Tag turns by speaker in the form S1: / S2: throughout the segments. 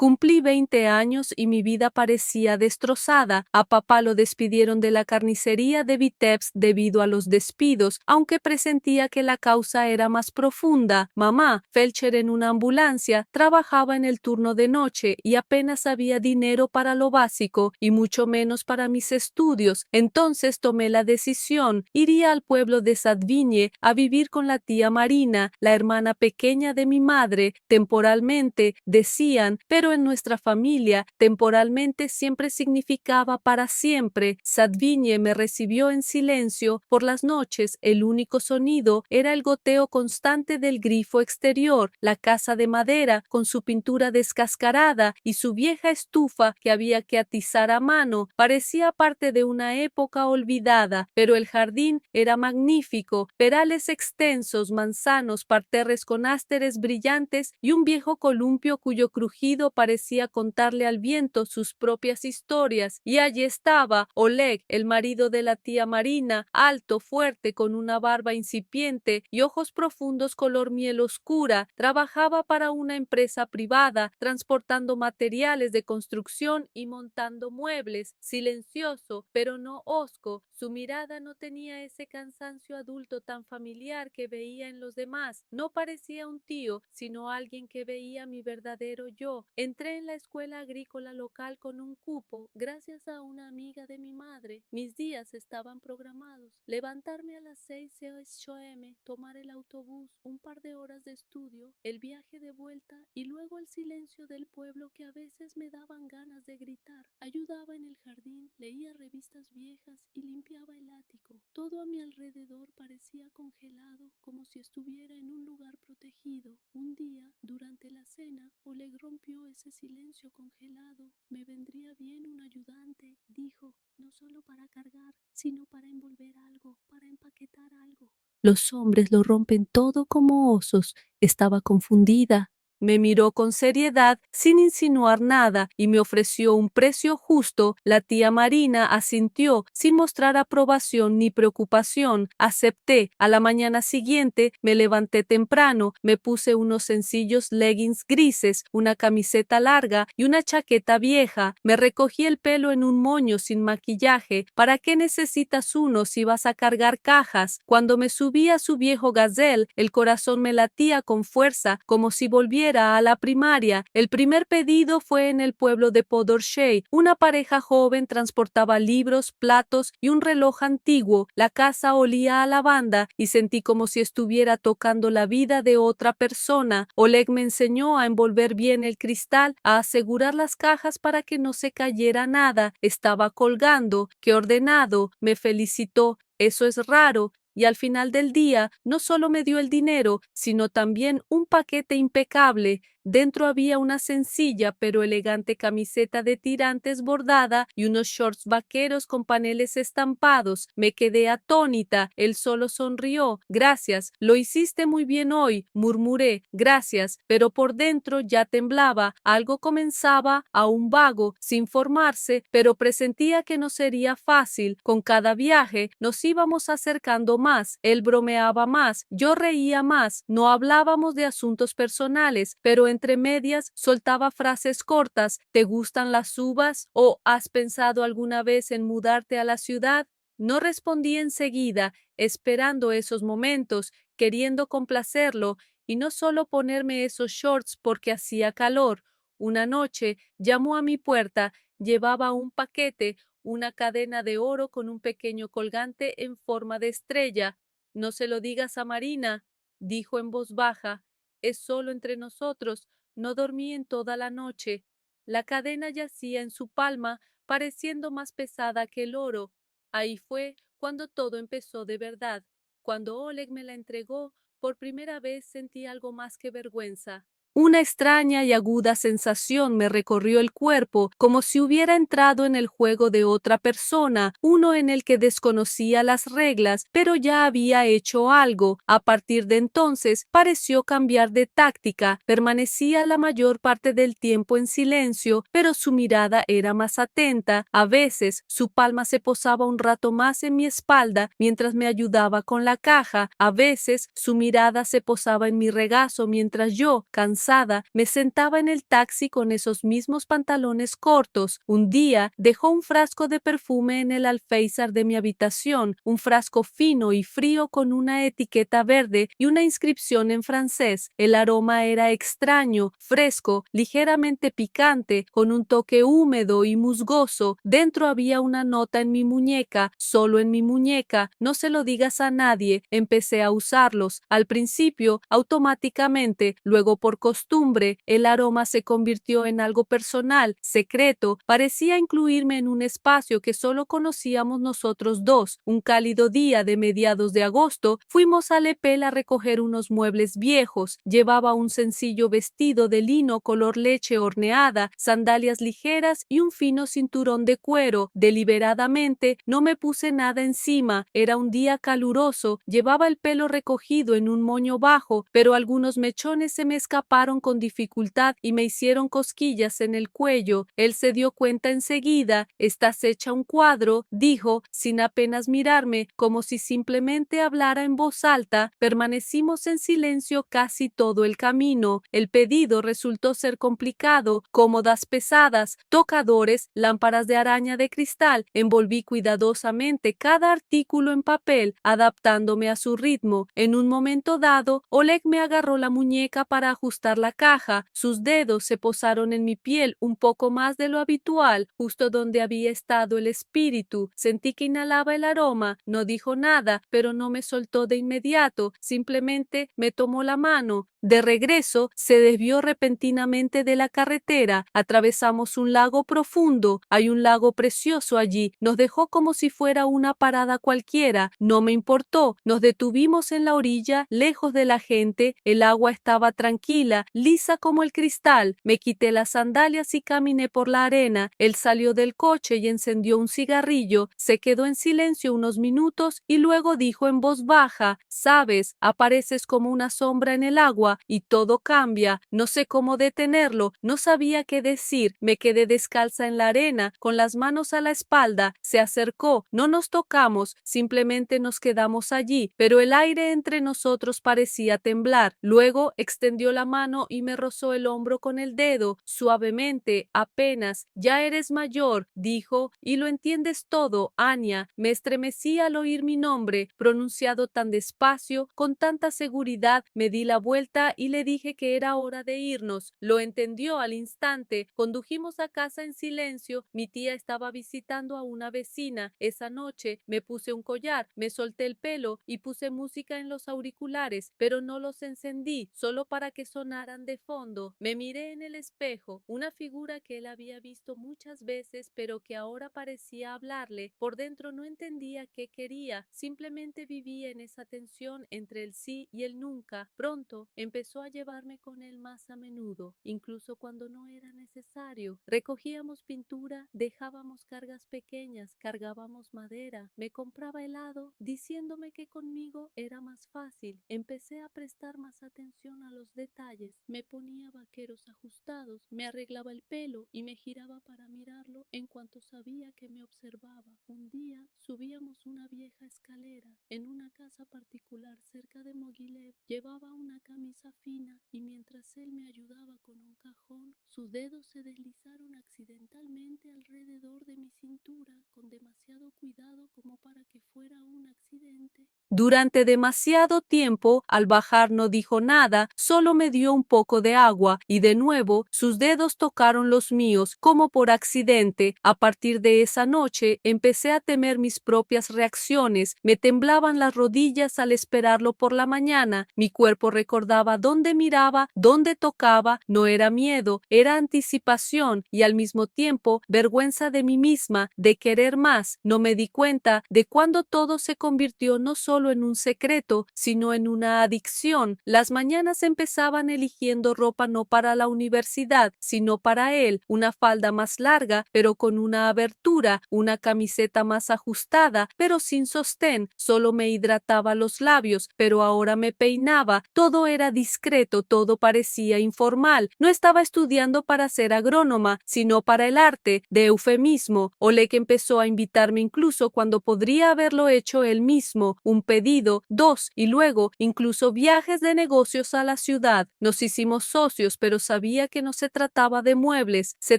S1: Cumplí 20 años y mi vida parecía destrozada. A papá lo despidieron de la carnicería de Vitebsk debido a los despidos, aunque presentía que la causa era más profunda. Mamá, felcher en una ambulancia, trabajaba en el turno de noche y apenas había dinero para lo básico y mucho menos para mis estudios. Entonces tomé la decisión. Iría al pueblo de Sadvinie a vivir con la tía Marina, la hermana pequeña de mi madre, temporalmente, decían, pero en nuestra familia, temporalmente siempre significaba para siempre. Sadvinie me recibió en silencio. Por las noches, el único sonido era el goteo constante del grifo exterior, la casa de madera con su pintura descascarada y su vieja estufa que había que atizar a mano. Parecía parte de una época olvidada, pero el jardín era magnífico, perales extensos, manzanos, parterres con ásteres brillantes y un viejo columpio cuyo crujido parecía contarle al viento sus propias historias. Y allí estaba Oleg, el marido de la tía Marina, alto, fuerte, con una barba incipiente y ojos profundos color miel oscura. Trabajaba para una empresa privada, transportando materiales de construcción y montando muebles. Silencioso, pero no hosco, su mirada no tenía ese cansancio adulto tan familiar que veía en los demás. No parecía un tío, sino alguien que veía mi verdadero yo. Entré en la escuela agrícola local con un cupo, gracias a una amiga de mi madre. Mis días estaban programados. Levantarme a las 6 a.m., tomar el autobús, un par de horas de estudio, el viaje de vuelta y luego el silencio del pueblo que a veces me daban ganas de gritar. Ayudaba en el jardín, leía revistas viejas y limpiaba el ático. Todo a mi alrededor parecía congelado, como si estuviera en un lugar protegido. Un día, durante la cena, Oleg rompió ese silencio congelado. Me vendría bien un ayudante, dijo, no solo para cargar, sino para envolver algo, para empaquetar algo. Los hombres lo rompen todo como osos. Estaba confundida. Me miró con seriedad, sin insinuar nada, y me ofreció un precio justo. La tía Marina asintió, sin mostrar aprobación ni preocupación. Acepté. A la mañana siguiente me levanté temprano, me puse unos sencillos leggings grises, una camiseta larga y una chaqueta vieja. Me recogí el pelo en un moño sin maquillaje. ¿Para qué necesitas uno si vas a cargar cajas? Cuando me subí a su viejo Gazelle, el corazón me latía con fuerza, como si volviera a la primaria. El primer pedido fue en el pueblo de Podorshey. Una pareja joven transportaba libros, platos y un reloj antiguo. La casa olía a lavanda y sentí como si estuviera tocando la vida de otra persona. Oleg me enseñó a envolver bien el cristal, a asegurar las cajas para que no se cayera nada. Estaba colgando. ¡Qué ordenado! Me felicitó. Eso es raro. Y al final del día no solo me dio el dinero, sino también un paquete impecable. Dentro había una sencilla pero elegante camiseta de tirantes bordada y unos shorts vaqueros con paneles estampados. Me quedé atónita. Él solo sonrió. Gracias, lo hiciste muy bien hoy, murmuré. Gracias, pero por dentro ya temblaba. Algo comenzaba, aún vago, sin formarse, pero presentía que no sería fácil. Con cada viaje nos íbamos acercando más. Él bromeaba más, yo reía más. No hablábamos de asuntos personales, pero entre medias soltaba frases cortas. ¿Te gustan las uvas? ¿O has pensado alguna vez en mudarte a la ciudad? No respondí enseguida, esperando esos momentos, queriendo complacerlo, y no solo ponerme esos shorts porque hacía calor. Una noche llamó a mi puerta, llevaba un paquete, una cadena de oro con un pequeño colgante en forma de estrella. No se lo digas a Marina, dijo en voz baja. Es solo entre nosotros. No dormí en toda la noche. La cadena yacía en su palma, pareciendo más pesada que el oro. Ahí fue cuando todo empezó de verdad. Cuando Oleg me la entregó, por primera vez sentí algo más que vergüenza. Una extraña y aguda sensación me recorrió el cuerpo, como si hubiera entrado en el juego de otra persona, uno en el que desconocía las reglas, pero ya había hecho algo. A partir de entonces pareció cambiar de táctica. Permanecía la mayor parte del tiempo en silencio, pero su mirada era más atenta. A veces su palma se posaba un rato más en mi espalda mientras me ayudaba con la caja. A veces su mirada se posaba en mi regazo mientras yo, cansada, pasada me sentaba en el taxi con esos mismos pantalones cortos. Un día dejó un frasco de perfume en el alféizar de mi habitación, un frasco fino y frío con una etiqueta verde y una inscripción en francés. El aroma era extraño, fresco, ligeramente picante, con un toque húmedo y musgoso. Dentro había una nota en mi muñeca, solo en mi muñeca. No se lo digas a nadie. Empecé a usarlos. Al principio, automáticamente, luego por costumbre, el aroma se convirtió en algo personal, secreto. Parecía incluirme en un espacio que solo conocíamos nosotros dos. Un cálido día de mediados de agosto, fuimos a Lepel a recoger unos muebles viejos. Llevaba un sencillo vestido de lino color leche horneada, sandalias ligeras y un fino cinturón de cuero. Deliberadamente no me puse nada encima. Era un día caluroso. Llevaba el pelo recogido en un moño bajo, pero algunos mechones se me escaparon con dificultad y me hicieron cosquillas en el cuello. Él se dio cuenta enseguida. «Estás hecha un cuadro», dijo, sin apenas mirarme, como si simplemente hablara en voz alta. Permanecimos en silencio casi todo el camino. El pedido resultó ser complicado. Cómodas pesadas, tocadores, lámparas de araña de cristal. Envolví cuidadosamente cada artículo en papel, adaptándome a su ritmo. En un momento dado, Oleg me agarró la muñeca para ajustar la caja. Sus dedos se posaron en mi piel un poco más de lo habitual, justo donde había estado el espíritu. Sentí que inhalaba el aroma. No dijo nada, pero no me soltó de inmediato. Simplemente me tomó la mano. De regreso, se desvió repentinamente de la carretera. Atravesamos un lago profundo. Hay un lago precioso allí. Nos dejó como si fuera una parada cualquiera. No me importó. Nos detuvimos en la orilla, lejos de la gente. El agua estaba tranquila, lisa como el cristal. Me quité las sandalias y caminé por la arena. Él salió del coche y encendió un cigarrillo. Se quedó en silencio unos minutos y luego dijo en voz baja: «Sabes, apareces como una sombra en el agua y todo cambia. No sé cómo detenerlo, no sabía qué decir. Me quedé descalza en la arena, con las manos a la espalda. Se acercó, no nos tocamos, simplemente nos quedamos allí, pero el aire entre nosotros parecía temblar. Luego extendió la mano y me rozó el hombro con el dedo, suavemente, apenas. «Ya eres mayor», dijo, «y lo entiendes todo, Anya». Me estremecí al oír mi nombre, pronunciado tan despacio, con tanta seguridad. Me di la vuelta y le dije que era hora de irnos. Lo entendió al instante. Condujimos a casa en silencio. Mi tía estaba visitando a una vecina. Esa noche me puse un collar, me solté el pelo y puse música en los auriculares, pero no los encendí, solo para que sonaran de fondo. Me miré en el espejo, una figura que él había visto muchas veces, pero que ahora parecía hablarle. Por dentro no entendía qué quería, simplemente vivía en esa tensión entre el sí y el nunca. Pronto empezó a llevarme con él más a menudo, incluso cuando no era necesario. Recogíamos pintura, dejábamos cargas pequeñas, cargábamos madera. Me compraba helado, diciéndome que conmigo era más fácil. Empecé a prestar más atención a los detalles. Me ponía vaqueros ajustados, me arreglaba el pelo y me giraba para mirarlo en cuanto sabía que me observaba. Un día subíamos una vieja escalera en una casa particular cerca de Mogilev. Llevaba una camisa fina y mientras él me ayudaba con un cajón, sus dedos se deslizaron accidentalmente alrededor de mi cintura con demasiado cuidado como para que fuera un accidente. Durante demasiado tiempo, al bajar no dijo nada, solo me dio un poco de agua y de nuevo sus dedos tocaron los míos como por accidente. A partir de esa noche empecé a temer mis propias reacciones. Me temblaban las rodillas al esperarlo por la mañana. Mi cuerpo recordaba dónde miraba, dónde tocaba. No era miedo, era anticipación y al mismo tiempo vergüenza de mí misma, de querer más. No me di cuenta de cuándo todo se convirtió no solo en un secreto, sino en una adicción. Las mañanas empezaban eligiendo ropa no para la universidad, sino para él, una falda más larga, pero con una abertura, una camiseta más ajustada, pero sin sostén. Solo me hidrataba los labios, pero ahora me peinaba. Todo era discreto, todo parecía informal. No estaba estudiando para ser agrónoma, sino para el arte de eufemismo. Oleg empezó a invitarme incluso cuando podría haberlo hecho él mismo, un pedido, dos, y luego incluso viajes de negocios a la ciudad. Nos hicimos socios, pero sabía que no se trataba de muebles, se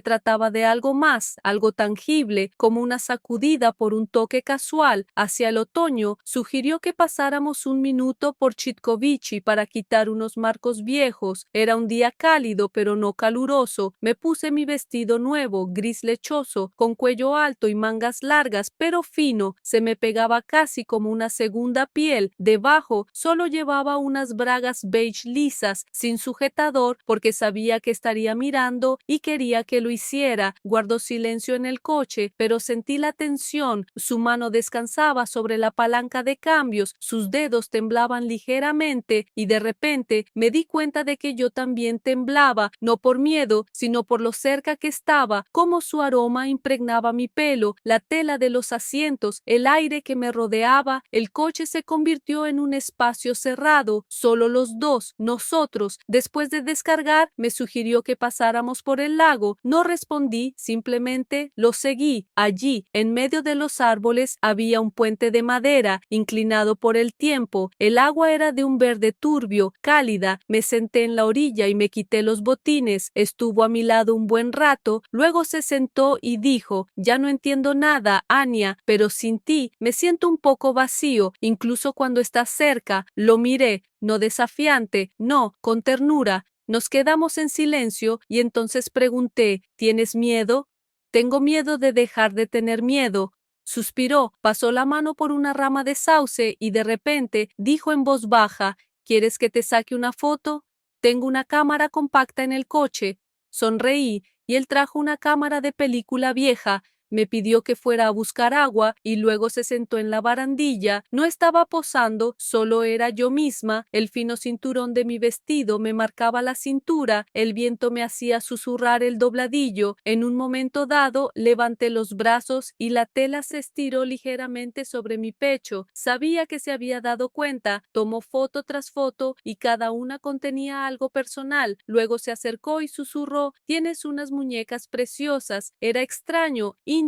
S1: trataba de algo más, algo tangible, como una sacudida por un toque casual. Hacia el otoño, sugirió que pasáramos un minuto por Chitkovichi para quitar unos marcos viejos. Era un día cálido, pero no caluroso. Me puse mi vestido nuevo, gris lechoso, con cuello alto y mangas largas, pero fino. Se me pegaba casi como una segunda piel. Debajo solo llevaba unas bragas beige lisas, sin sujetador, porque sabía que estaría mirando y quería que lo hiciera. Guardó silencio en el coche, pero sentí la tensión. Su mano descansaba sobre la palanca de cambios, sus dedos temblaban ligeramente y de repente me di cuenta de que yo también temblaba, no por miedo, sino por lo cerca que estaba, cómo su aroma impregnaba mi pelo, la tela de los asientos, el aire que me rodeaba. El coche se convirtió en un espacio cerrado, solo los dos, nosotros. Después de descargar, me sugirió que pasáramos por el lago. No respondí, simplemente lo seguí. Allí, en medio de los árboles, había un puente de madera, inclinado por el tiempo. El agua era de un verde turbio, cálida. Me senté en la orilla y me quité los botines. Estuvo a mi lado un buen rato, luego se sentó y dijo: «Ya no entiendo nada, Anya, pero sin ti me siento un poco vacío, incluso cuando estás cerca». Lo miré, no desafiante, no, con ternura. Nos quedamos en silencio y entonces pregunté: «¿Tienes miedo?» «Tengo miedo de dejar de tener miedo». Suspiró, pasó la mano por una rama de sauce y de repente dijo en voz baja: «¿Quieres que te saque una foto? Tengo una cámara compacta en el coche». Sonreí y él trajo una cámara de película vieja. Me pidió que fuera a buscar agua y luego se sentó en la barandilla. No estaba posando, solo era yo misma. El fino cinturón de mi vestido me marcaba la cintura, el viento me hacía susurrar el dobladillo. En un momento dado levanté los brazos y la tela se estiró ligeramente sobre mi pecho. Sabía que se había dado cuenta. Tomó foto tras foto y cada una contenía algo personal. Luego se acercó y susurró: «Tienes unas muñecas preciosas». Era extraño, íntimo.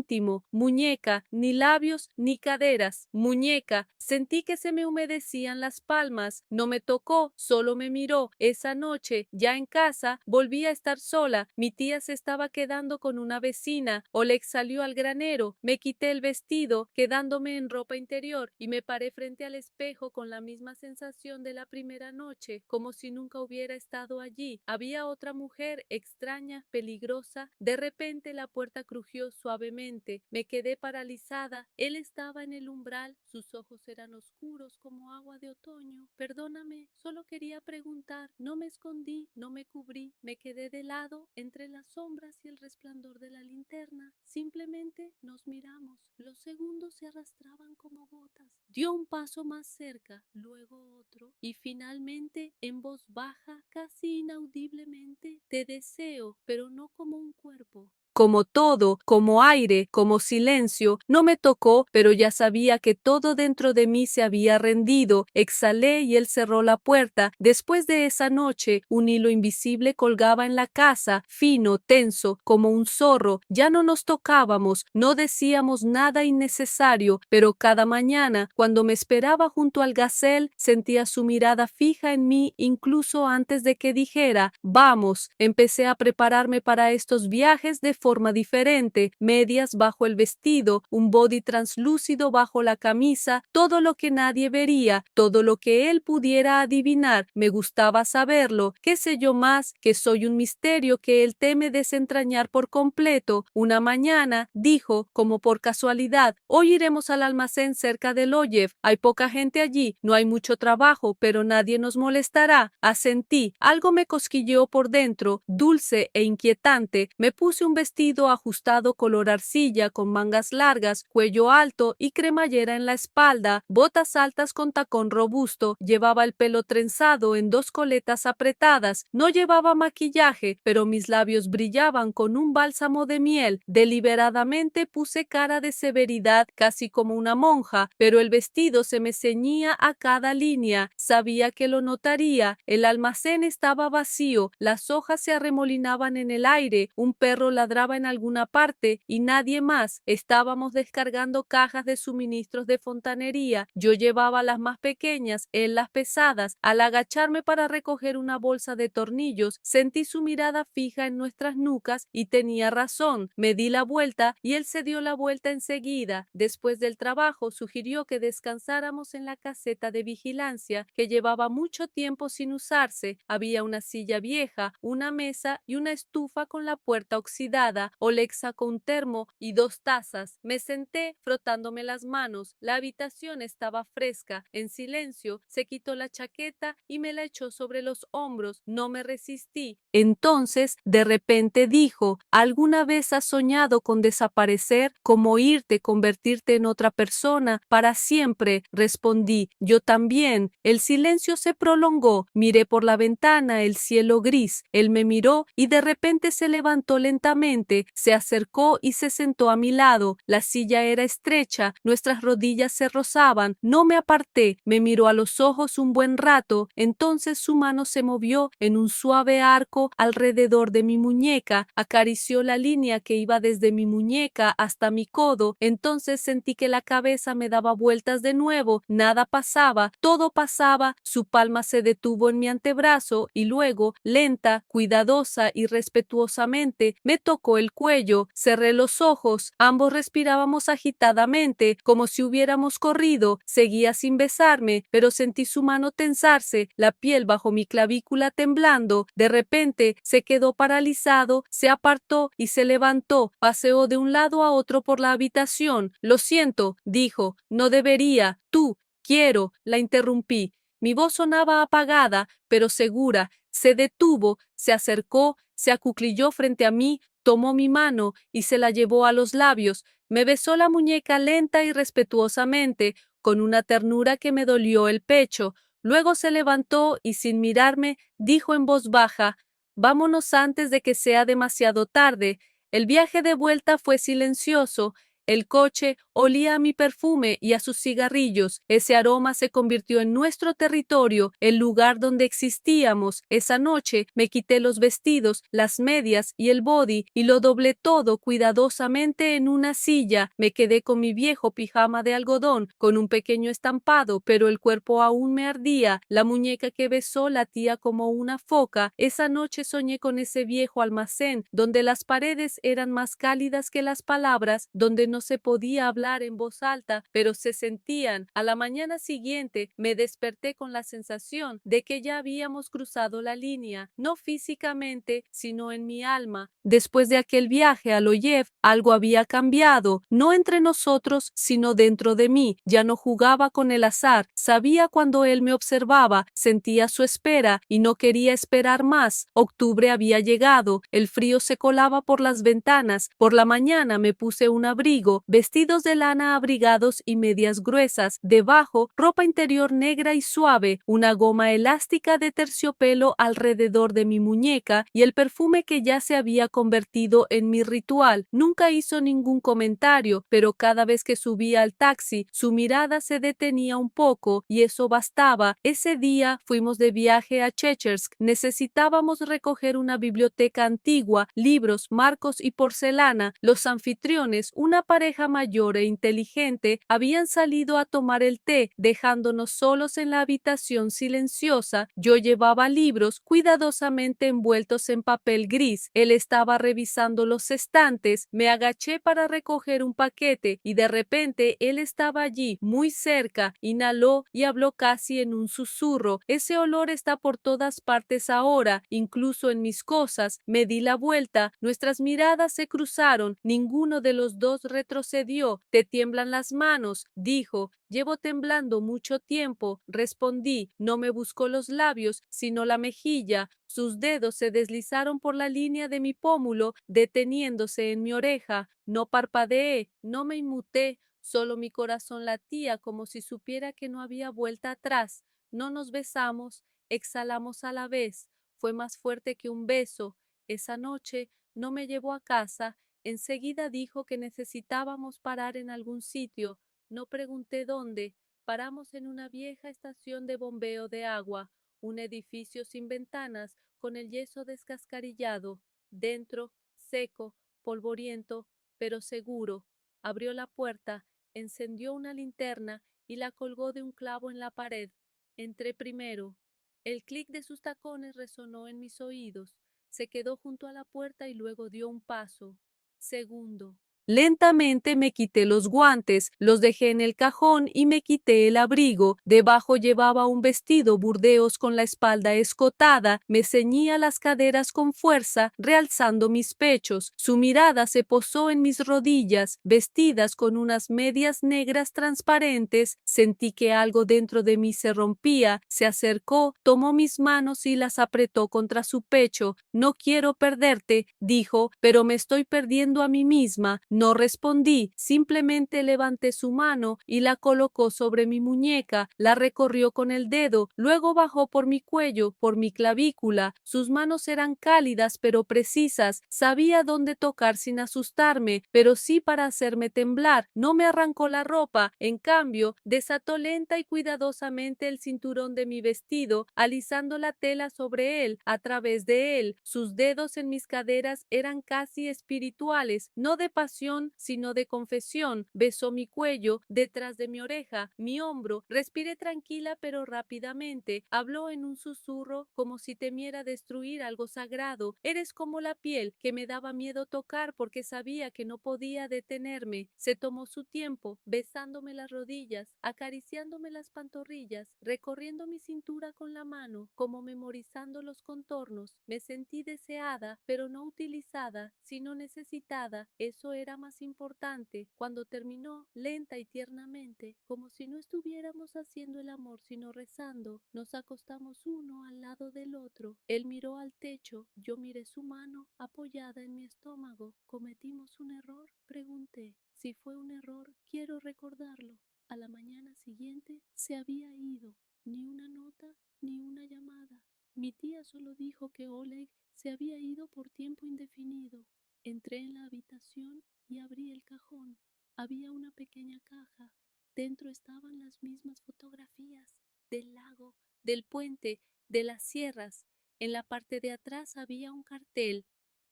S1: Muñeca, ni labios ni caderas. Muñeca. Sentí que se me humedecían las palmas. No me tocó, solo me miró. Esa noche, ya en casa, volví a estar sola. Mi tía se estaba quedando con una vecina. Oleg salió al granero. Me quité el vestido, quedándome en ropa interior, y me paré frente al espejo con la misma sensación de la primera noche, como si nunca hubiera estado allí. Había otra mujer, extraña, peligrosa. De repente la puerta crujió suavemente. Me quedé paralizada. Él estaba en el umbral. Sus ojos eran oscuros como agua de otoño. «Perdóname, solo quería preguntar». No me escondí, no me cubrí. Me quedé de lado entre las sombras y el resplandor de la linterna. Simplemente nos miramos. Los segundos se arrastraban como gotas. Dio un paso más cerca, luego otro, y finalmente, en voz baja, casi inaudiblemente: «Te deseo, pero no como un cuerpo». Como todo, como aire, como silencio. No me tocó, pero ya sabía que todo dentro de mí se había rendido. Exhalé y él cerró la puerta. Después de esa noche, un hilo invisible colgaba en la casa, fino, tenso, como un zorro. Ya no nos tocábamos, no decíamos nada innecesario, pero cada mañana, cuando me esperaba junto al gazelle, sentía su mirada fija en mí incluso antes de que dijera: «Vamos». Empecé a prepararme para estos viajes de forma diferente: medias bajo el vestido, un body translúcido bajo la camisa, todo lo que nadie vería, todo lo que él pudiera adivinar. Me gustaba saberlo. ¿Qué sé yo más? Que soy un misterio que él teme desentrañar por completo. Una mañana dijo, como por casualidad: «Hoy iremos al almacén cerca de Loyev. Hay poca gente allí, no hay mucho trabajo, pero nadie nos molestará». Asentí. Algo me cosquilleó por dentro, dulce e inquietante. Me puse un vestido vestido ajustado color arcilla con mangas largas, cuello alto y cremallera en la espalda, botas altas con tacón robusto, llevaba el pelo trenzado en 2 coletas apretadas, no llevaba maquillaje, pero mis labios brillaban con un bálsamo de miel. Deliberadamente puse cara de severidad, casi como una monja, pero el vestido se me ceñía a cada línea. Sabía que lo notaría. El almacén estaba vacío, las hojas se arremolinaban en el aire, un perro ladraba en alguna parte y nadie más. Estábamos descargando cajas de suministros de fontanería. Yo llevaba las más pequeñas, él las pesadas. Al agacharme para recoger una bolsa de tornillos, sentí su mirada fija en nuestras nucas y tenía razón. Me di la vuelta y él se dio la vuelta enseguida. Después del trabajo, sugirió que descansáramos en la caseta de vigilancia, que llevaba mucho tiempo sin usarse. Había una silla vieja, una mesa y una estufa con la puerta oxidada. Oleg sacó un termo y 2 tazas. Me senté frotándome las manos. La habitación estaba fresca. En silencio, se quitó la chaqueta y me la echó sobre los hombros. No me resistí. Entonces, de repente dijo: ¿alguna vez has soñado con desaparecer, como irte, convertirte en otra persona para siempre? Respondí: yo también. El silencio se prolongó. Miré por la ventana el cielo gris. Él me miró y de repente se levantó lentamente, se acercó y se sentó a mi lado. La silla era estrecha, nuestras rodillas se rozaban. No me aparté. Me miró a los ojos un buen rato. Entonces su mano se movió en un suave arco alrededor de mi muñeca, acarició la línea que iba desde mi muñeca hasta mi codo. Entonces sentí que la cabeza me daba vueltas de nuevo. Nada pasaba, todo pasaba. Su palma se detuvo en mi antebrazo y luego, lenta, cuidadosa y respetuosamente, me tocó el cuello. Cerré los ojos. Ambos respirábamos agitadamente, como si hubiéramos corrido. Seguía sin besarme, pero sentí su mano tensarse, la piel bajo mi clavícula temblando. De repente se quedó paralizado, se apartó y se levantó. Paseó de un lado a otro por la habitación. Lo siento, dijo. No debería. Tú. Quiero. La interrumpí. Mi voz sonaba apagada, pero segura. Se detuvo, se acercó, se acuclilló frente a mí, tomó mi mano y se la llevó a los labios. Me besó la muñeca lenta y respetuosamente, con una ternura que me dolió el pecho. Luego se levantó y sin mirarme dijo en voz baja: vámonos antes de que sea demasiado tarde. El viaje de vuelta fue silencioso. El coche olía a mi perfume y a sus cigarrillos. Ese aroma se convirtió en nuestro territorio, el lugar donde existíamos. Esa noche me quité los vestidos, las medias y el body y lo doblé todo cuidadosamente en una silla. Me quedé con mi viejo pijama de algodón, con un pequeño estampado, pero el cuerpo aún me ardía. La muñeca que besó latía como una foca. Esa noche soñé con ese viejo almacén, donde las paredes eran más cálidas que las palabras, donde no se podía hablar en voz alta, pero se sentían. A la mañana siguiente me desperté con la sensación de que ya habíamos cruzado la línea, no físicamente, sino en mi alma. Después de aquel viaje a Loyev, algo había cambiado, no entre nosotros, sino dentro de mí. Ya no jugaba con el azar, sabía cuando él me observaba, sentía su espera y no quería esperar más. Octubre había llegado, el frío se colaba por las ventanas. Por la mañana me puse un abrigo, vestidos de lana abrigados y medias gruesas, debajo ropa interior negra y suave, una goma elástica de terciopelo alrededor de mi muñeca y el perfume que ya se había convertido en mi ritual. Nunca hizo ningún comentario, pero cada vez que subía al taxi, su mirada se detenía un poco y eso bastaba. Ese día fuimos de viaje a Chechersk. Necesitábamos recoger una biblioteca antigua, libros, marcos y porcelana. Los anfitriones, una pareja mayor e inteligente, habían salido a tomar el té, dejándonos solos en la habitación silenciosa. Yo llevaba libros cuidadosamente envueltos en papel gris. Él estaba revisando los estantes. Me agaché para recoger un paquete y de repente él estaba allí, muy cerca. Inhaló y habló casi en un susurro. Ese olor está por todas partes ahora, incluso en mis cosas. Me di la vuelta. Nuestras miradas se cruzaron. Ninguno de los dos retrocedió. «¿Te tiemblan las manos?», dijo. «Llevo temblando mucho tiempo», respondí. No me buscó los labios, sino la mejilla. Sus dedos se deslizaron por la línea de mi pómulo, deteniéndose en mi oreja. No parpadeé, no me inmuté, solo mi corazón latía como si supiera que no había vuelta atrás. No nos besamos, exhalamos a la vez. Fue más fuerte que un beso. Esa noche no me llevó a casa. Enseguida dijo que necesitábamos parar en algún sitio. No pregunté dónde. Paramos en una vieja estación de bombeo de agua, un edificio sin ventanas, con el yeso descascarillado. Dentro, seco, polvoriento, pero seguro. Abrió la puerta, encendió una linterna y la colgó de un clavo en la pared. Entré primero. El clic de sus tacones resonó en mis oídos. Se quedó junto a la puerta y luego dio un paso. Segundo. Lentamente me quité los guantes, los dejé en el cajón y me quité el abrigo. Debajo llevaba un vestido burdeos con la espalda escotada, me ceñía las caderas con fuerza, realzando mis pechos. Su mirada se posó en mis rodillas, vestidas con unas medias negras transparentes. Sentí que algo dentro de mí se rompía, se acercó, tomó mis manos y las apretó contra su pecho. «No quiero perderte», dijo, «pero me estoy perdiendo a mí misma». No respondí, simplemente levanté su mano y la colocó sobre mi muñeca, la recorrió con el dedo, luego bajó por mi cuello, por mi clavícula. Sus manos eran cálidas pero precisas, sabía dónde tocar sin asustarme, pero sí para hacerme temblar. No me arrancó la ropa, en cambio, desató lenta y cuidadosamente el cinturón de mi vestido, alisando la tela sobre él, a través de él. Sus dedos en mis caderas eran casi espirituales, no de pasión, sino de confesión. Besó mi cuello, detrás de mi oreja, mi hombro. Respiré tranquila pero rápidamente. Habló en un susurro como si temiera destruir algo sagrado. «Eres como la piel que me daba miedo tocar porque sabía que no podía detenerme». Se tomó su tiempo, besándome las rodillas, acariciándome las pantorrillas, recorriendo mi cintura con la mano, como memorizando los contornos. Me sentí deseada, pero no utilizada, sino necesitada. Eso era más importante. Cuando terminó, lenta y tiernamente, como si no estuviéramos haciendo el amor sino rezando, nos acostamos uno al lado del otro. Él miró al techo, yo miré su mano apoyada en mi estómago. ¿Cometimos un error?, pregunté. Si fue un error, quiero recordarlo. A la mañana siguiente se había ido. Ni una nota, ni una llamada. Mi tía solo dijo que Oleg se había ido por tiempo indefinido. Entré en la habitación y abrí el cajón. Había una pequeña caja. Dentro estaban las mismas fotografías del lago, del puente, de las sierras. En la parte de atrás había un cartel.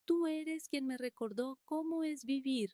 S1: «Tú eres quien me recordó cómo es vivir».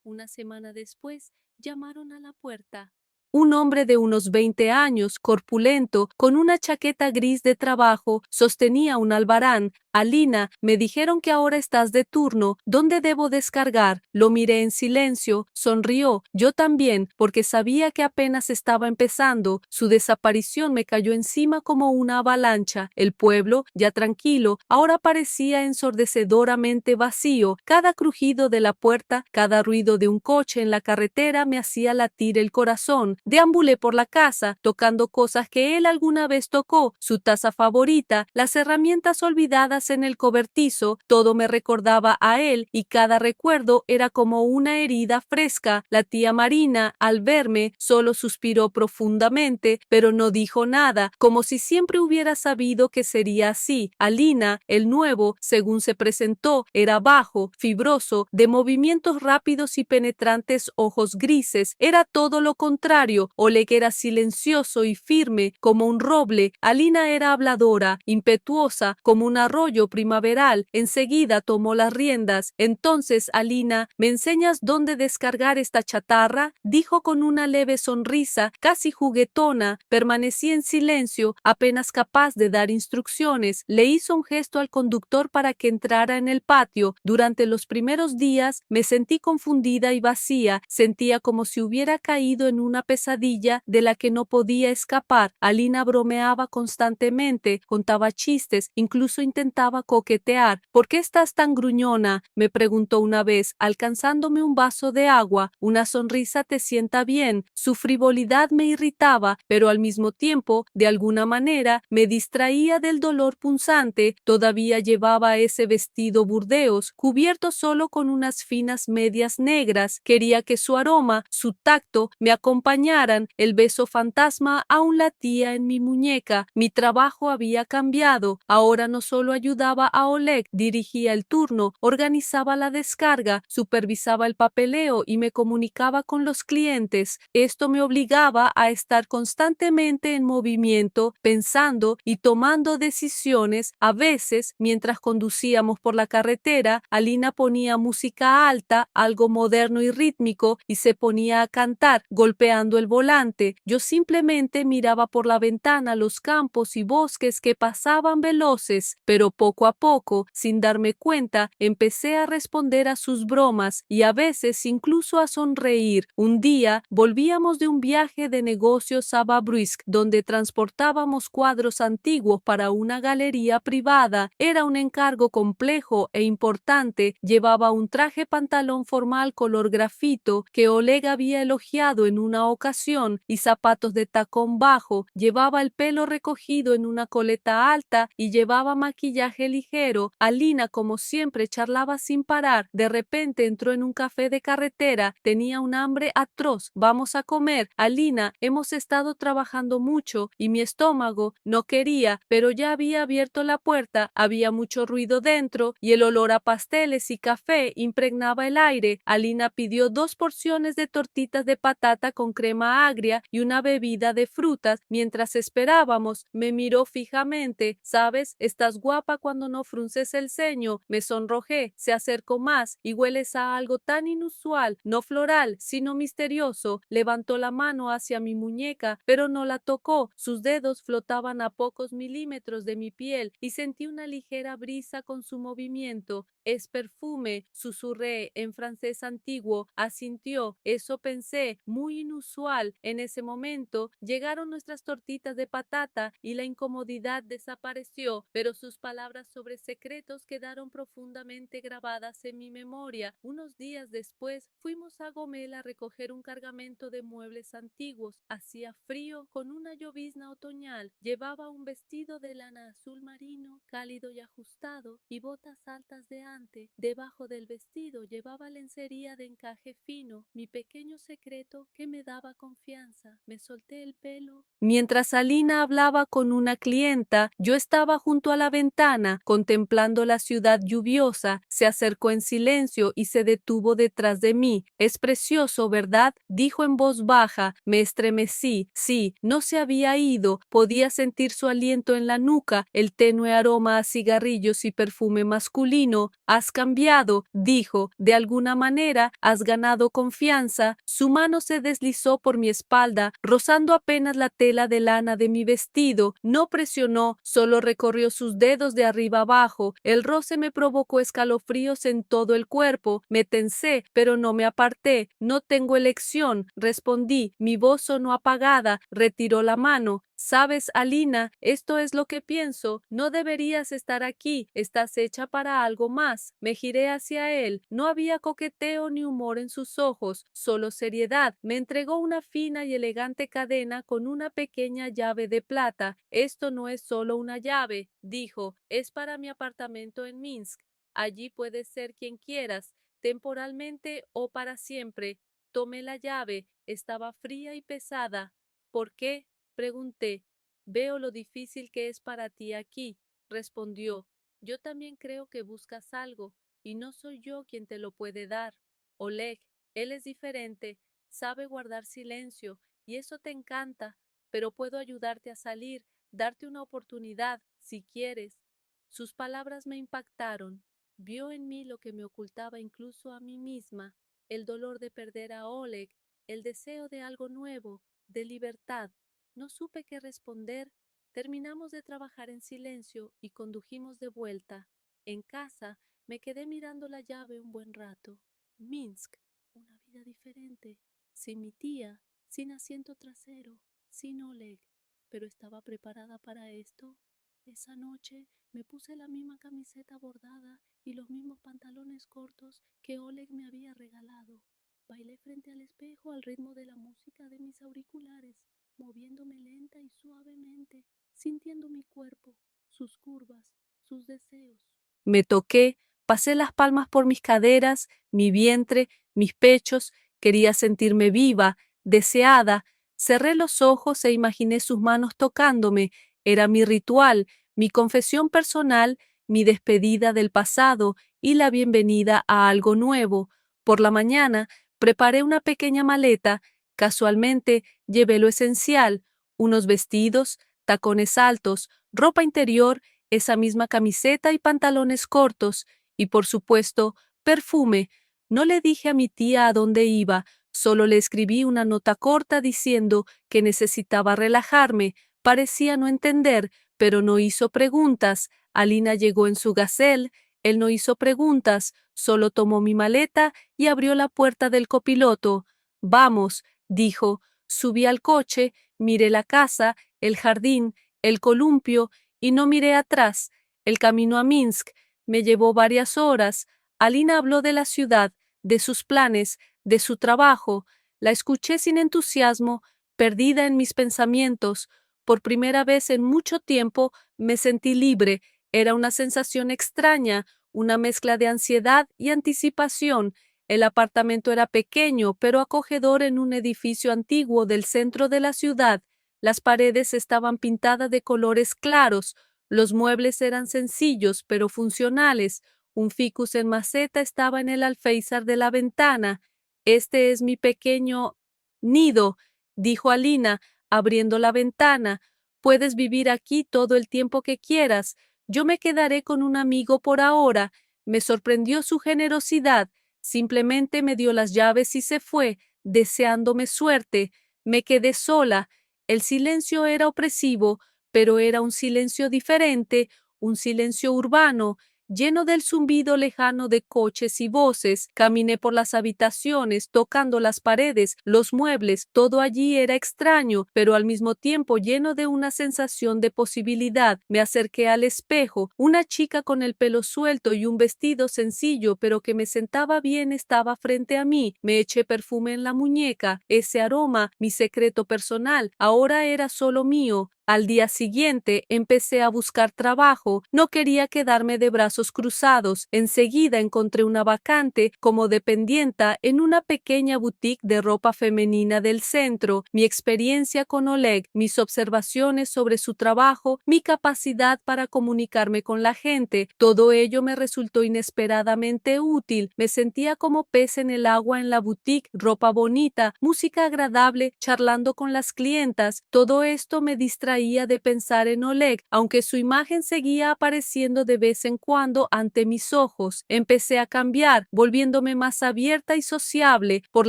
S1: Una semana después llamaron a la puerta. Un hombre de unos 20 años, corpulento, con una chaqueta gris de trabajo, sostenía un albarán. «Alina, me dijeron que ahora estás de turno. ¿Dónde debo descargar?». Lo miré en silencio, sonrió. Yo también, porque sabía que apenas estaba empezando. Su desaparición me cayó encima como una avalancha. El pueblo, ya tranquilo, ahora parecía ensordecedoramente vacío. Cada crujido de la puerta, cada ruido de un coche en la carretera me hacía latir el corazón. Deambulé por la casa, tocando cosas que él alguna vez tocó, su taza favorita, las herramientas olvidadas en el cobertizo. Todo me recordaba a él y cada recuerdo era como una herida fresca. La tía Marina, al verme, solo suspiró profundamente, pero no dijo nada, como si siempre hubiera sabido que sería así. Alina, el nuevo, según se presentó, era bajo, fibroso, de movimientos rápidos y penetrantes ojos grises. Era todo lo contrario. Oleg era silencioso y firme como un roble. Alina era habladora, impetuosa como un arroyo primaveral. Enseguida tomó las riendas. «Entonces, Alina, ¿me enseñas dónde descargar esta chatarra?», dijo con una leve sonrisa, casi juguetona. Permanecí en silencio, apenas capaz de dar instrucciones. Le hizo un gesto al conductor para que entrara en el patio. Durante los primeros días me sentí confundida y vacía. Sentía como si hubiera caído en una pesadilla pesadilla de la que no podía escapar. Alina bromeaba constantemente, contaba chistes, incluso intentaba coquetear. ¿Por qué estás tan gruñona?, me preguntó una vez, alcanzándome un vaso de agua. Una sonrisa te sienta bien. Su frivolidad me irritaba, pero al mismo tiempo, de alguna manera, me distraía del dolor punzante. Todavía llevaba ese vestido burdeos, cubierto solo con unas finas medias negras. Quería que su aroma, su tacto, me acompañaran. El beso fantasma aún latía en mi muñeca. Mi trabajo había cambiado. Ahora no solo ayudaba a Oleg, dirigía el turno, organizaba la descarga, supervisaba el papeleo y me comunicaba con los clientes. Esto me obligaba a estar constantemente en movimiento, pensando y tomando decisiones. A veces, mientras conducíamos por la carretera, Alina ponía música alta, algo moderno y rítmico, y se ponía a cantar, golpeando el volante. Yo simplemente miraba por la ventana los campos y bosques que pasaban veloces, pero poco a poco, sin darme cuenta, empecé a responder a sus bromas y a veces incluso a sonreír. Un día volvíamos de un viaje de negocios a Babruysk, donde transportábamos cuadros antiguos para una galería privada. Era un encargo complejo e importante. Llevaba un traje pantalón formal color grafito que Oleg había elogiado en una ocasión y zapatos de tacón bajo. Llevaba el pelo recogido en una coleta alta y llevaba maquillaje ligero. Alina, como siempre, charlaba sin parar. De repente entró en un café de carretera. Tenía un hambre atroz. Vamos a comer. Alina, hemos estado trabajando mucho y mi estómago no quería, pero ya había abierto la puerta. Había mucho ruido dentro y el olor a pasteles y café impregnaba el aire. Alina pidió 2 porciones de tortitas de patata con crema agria y una bebida de frutas. Mientras esperábamos, me miró fijamente. ¿Sabes? Estás guapa cuando no frunces el ceño. Me sonrojé. Se acercó más y hueles a algo tan inusual, no floral, sino misterioso. Levantó la mano hacia mi muñeca, pero no la tocó. Sus dedos flotaban a pocos milímetros de mi piel y sentí una ligera brisa con su movimiento. Es perfume, susurré en francés antiguo. Asintió. Eso pensé, muy inusual. En ese momento llegaron nuestras tortitas de patata y la incomodidad desapareció, pero sus palabras sobre secretos quedaron profundamente grabadas en mi memoria. Unos días después fuimos a Gomel a recoger un cargamento de muebles antiguos. Hacía frío con una llovizna otoñal. Llevaba un vestido de lana azul marino, cálido y ajustado, y botas altas de ante. Debajo del vestido llevaba lencería de encaje fino, mi pequeño secreto que me daba confianza. Me solté el pelo. Mientras Alina hablaba con una clienta, yo estaba junto a la ventana, contemplando la ciudad lluviosa. Se acercó en silencio y se detuvo detrás de mí. Es precioso, ¿verdad?, dijo en voz baja. Me estremecí. Sí, no se había ido. Podía sentir su aliento en la nuca, el tenue aroma a cigarrillos y perfume masculino. Has cambiado, dijo. De alguna manera has ganado confianza. Su mano se deslizó por mi espalda, rozando apenas la tela de lana de mi vestido. No presionó, solo recorrió sus dedos de arriba abajo. El roce me provocó escalofríos en todo el cuerpo. Me tensé, pero no me aparté. No tengo elección, respondí. Mi voz sonó apagada. Retiró la mano. Sabes, Alina, esto es lo que pienso. No deberías estar aquí. Estás hecha para algo más. Me giré hacia él. No había coqueteo ni humor en sus ojos, solo seriedad. Me entregó una fina y elegante cadena con una pequeña llave de plata. Esto no es solo una llave, dijo. Es para mi apartamento en Minsk. Allí puedes ser quien quieras, temporalmente o para siempre. Tomé la llave. Estaba fría y pesada. ¿Por qué?, pregunté. Veo lo difícil que es para ti aquí, respondió. Yo también creo que buscas algo, y no soy yo quien te lo puede dar. Oleg, él es diferente, sabe guardar silencio, y eso te encanta, pero puedo ayudarte a salir, darte una oportunidad, si quieres. Sus palabras me impactaron. Vio en mí lo que me ocultaba incluso a mí misma, el dolor de perder a Oleg, el deseo de algo nuevo, de libertad. No supe qué responder. Terminamos de trabajar en silencio y condujimos de vuelta. En casa me quedé mirando la llave un buen rato. Minsk, una vida diferente, sin mi tía, sin asiento trasero, sin Oleg. Pero estaba preparada para esto. Esa noche me puse la misma camiseta bordada y los mismos pantalones cortos que Oleg me había regalado. Bailé frente al espejo al ritmo de la música de mis auriculares, moviéndome lenta y suavemente, sintiendo mi cuerpo, sus curvas, sus deseos. Me toqué, pasé las palmas por mis caderas, mi vientre, mis pechos, quería sentirme viva, deseada. Cerré los ojos e imaginé sus manos tocándome. Era mi ritual, mi confesión personal, mi despedida del pasado y la bienvenida a algo nuevo. Por la mañana preparé una pequeña maleta. Casualmente llevé lo esencial, unos vestidos, tacones altos, ropa interior, esa misma camiseta y pantalones cortos, y por supuesto, perfume. No le dije a mi tía a dónde iba, solo le escribí una nota corta diciendo que necesitaba relajarme. Parecía no entender, pero no hizo preguntas. Alina llegó en su gazelle. Él no hizo preguntas, solo tomó mi maleta y abrió la puerta del copiloto. Vamos, dijo. Subí al coche, miré la casa, el jardín, el columpio y no miré atrás. El camino a Minsk me llevó varias horas. Alina habló de la ciudad, de sus planes, de su trabajo. La escuché sin entusiasmo, perdida en mis pensamientos. Por primera vez en mucho tiempo me sentí libre. Era una sensación extraña, una mezcla de ansiedad y anticipación. El apartamento era pequeño, pero acogedor en un edificio antiguo del centro de la ciudad. Las paredes estaban pintadas de colores claros. Los muebles eran sencillos, pero funcionales. Un ficus en maceta estaba en el alféizar de la ventana. Este es mi pequeño nido, dijo Alina, abriendo la ventana. Puedes vivir aquí todo el tiempo que quieras. Yo me quedaré con un amigo por ahora. Me sorprendió su generosidad. Simplemente me dio las llaves y se fue, deseándome suerte. Me quedé sola. El silencio era opresivo, pero era un silencio diferente, un silencio urbano, lleno del zumbido lejano de coches y voces. Caminé por las habitaciones, tocando las paredes, los muebles, todo allí era extraño, pero al mismo tiempo lleno de una sensación de posibilidad. Me acerqué al espejo. Una chica con el pelo suelto y un vestido sencillo, pero que me sentaba bien, estaba frente a mí. Me eché perfume en la muñeca. Ese aroma, mi secreto personal, ahora era solo mío. Al día siguiente empecé a buscar trabajo. No quería quedarme de brazos cruzados. Enseguida encontré una vacante como dependienta en una pequeña boutique de ropa femenina del centro. Mi experiencia con Oleg, mis observaciones sobre su trabajo, mi capacidad para comunicarme con la gente, todo ello me resultó inesperadamente útil. Me sentía como pez en el agua en la boutique, ropa bonita, música agradable, charlando con las clientas. Todo esto me distraía de pensar en Oleg, aunque su imagen seguía apareciendo de vez en cuando ante mis ojos. Empecé a cambiar, volviéndome más abierta y sociable. Por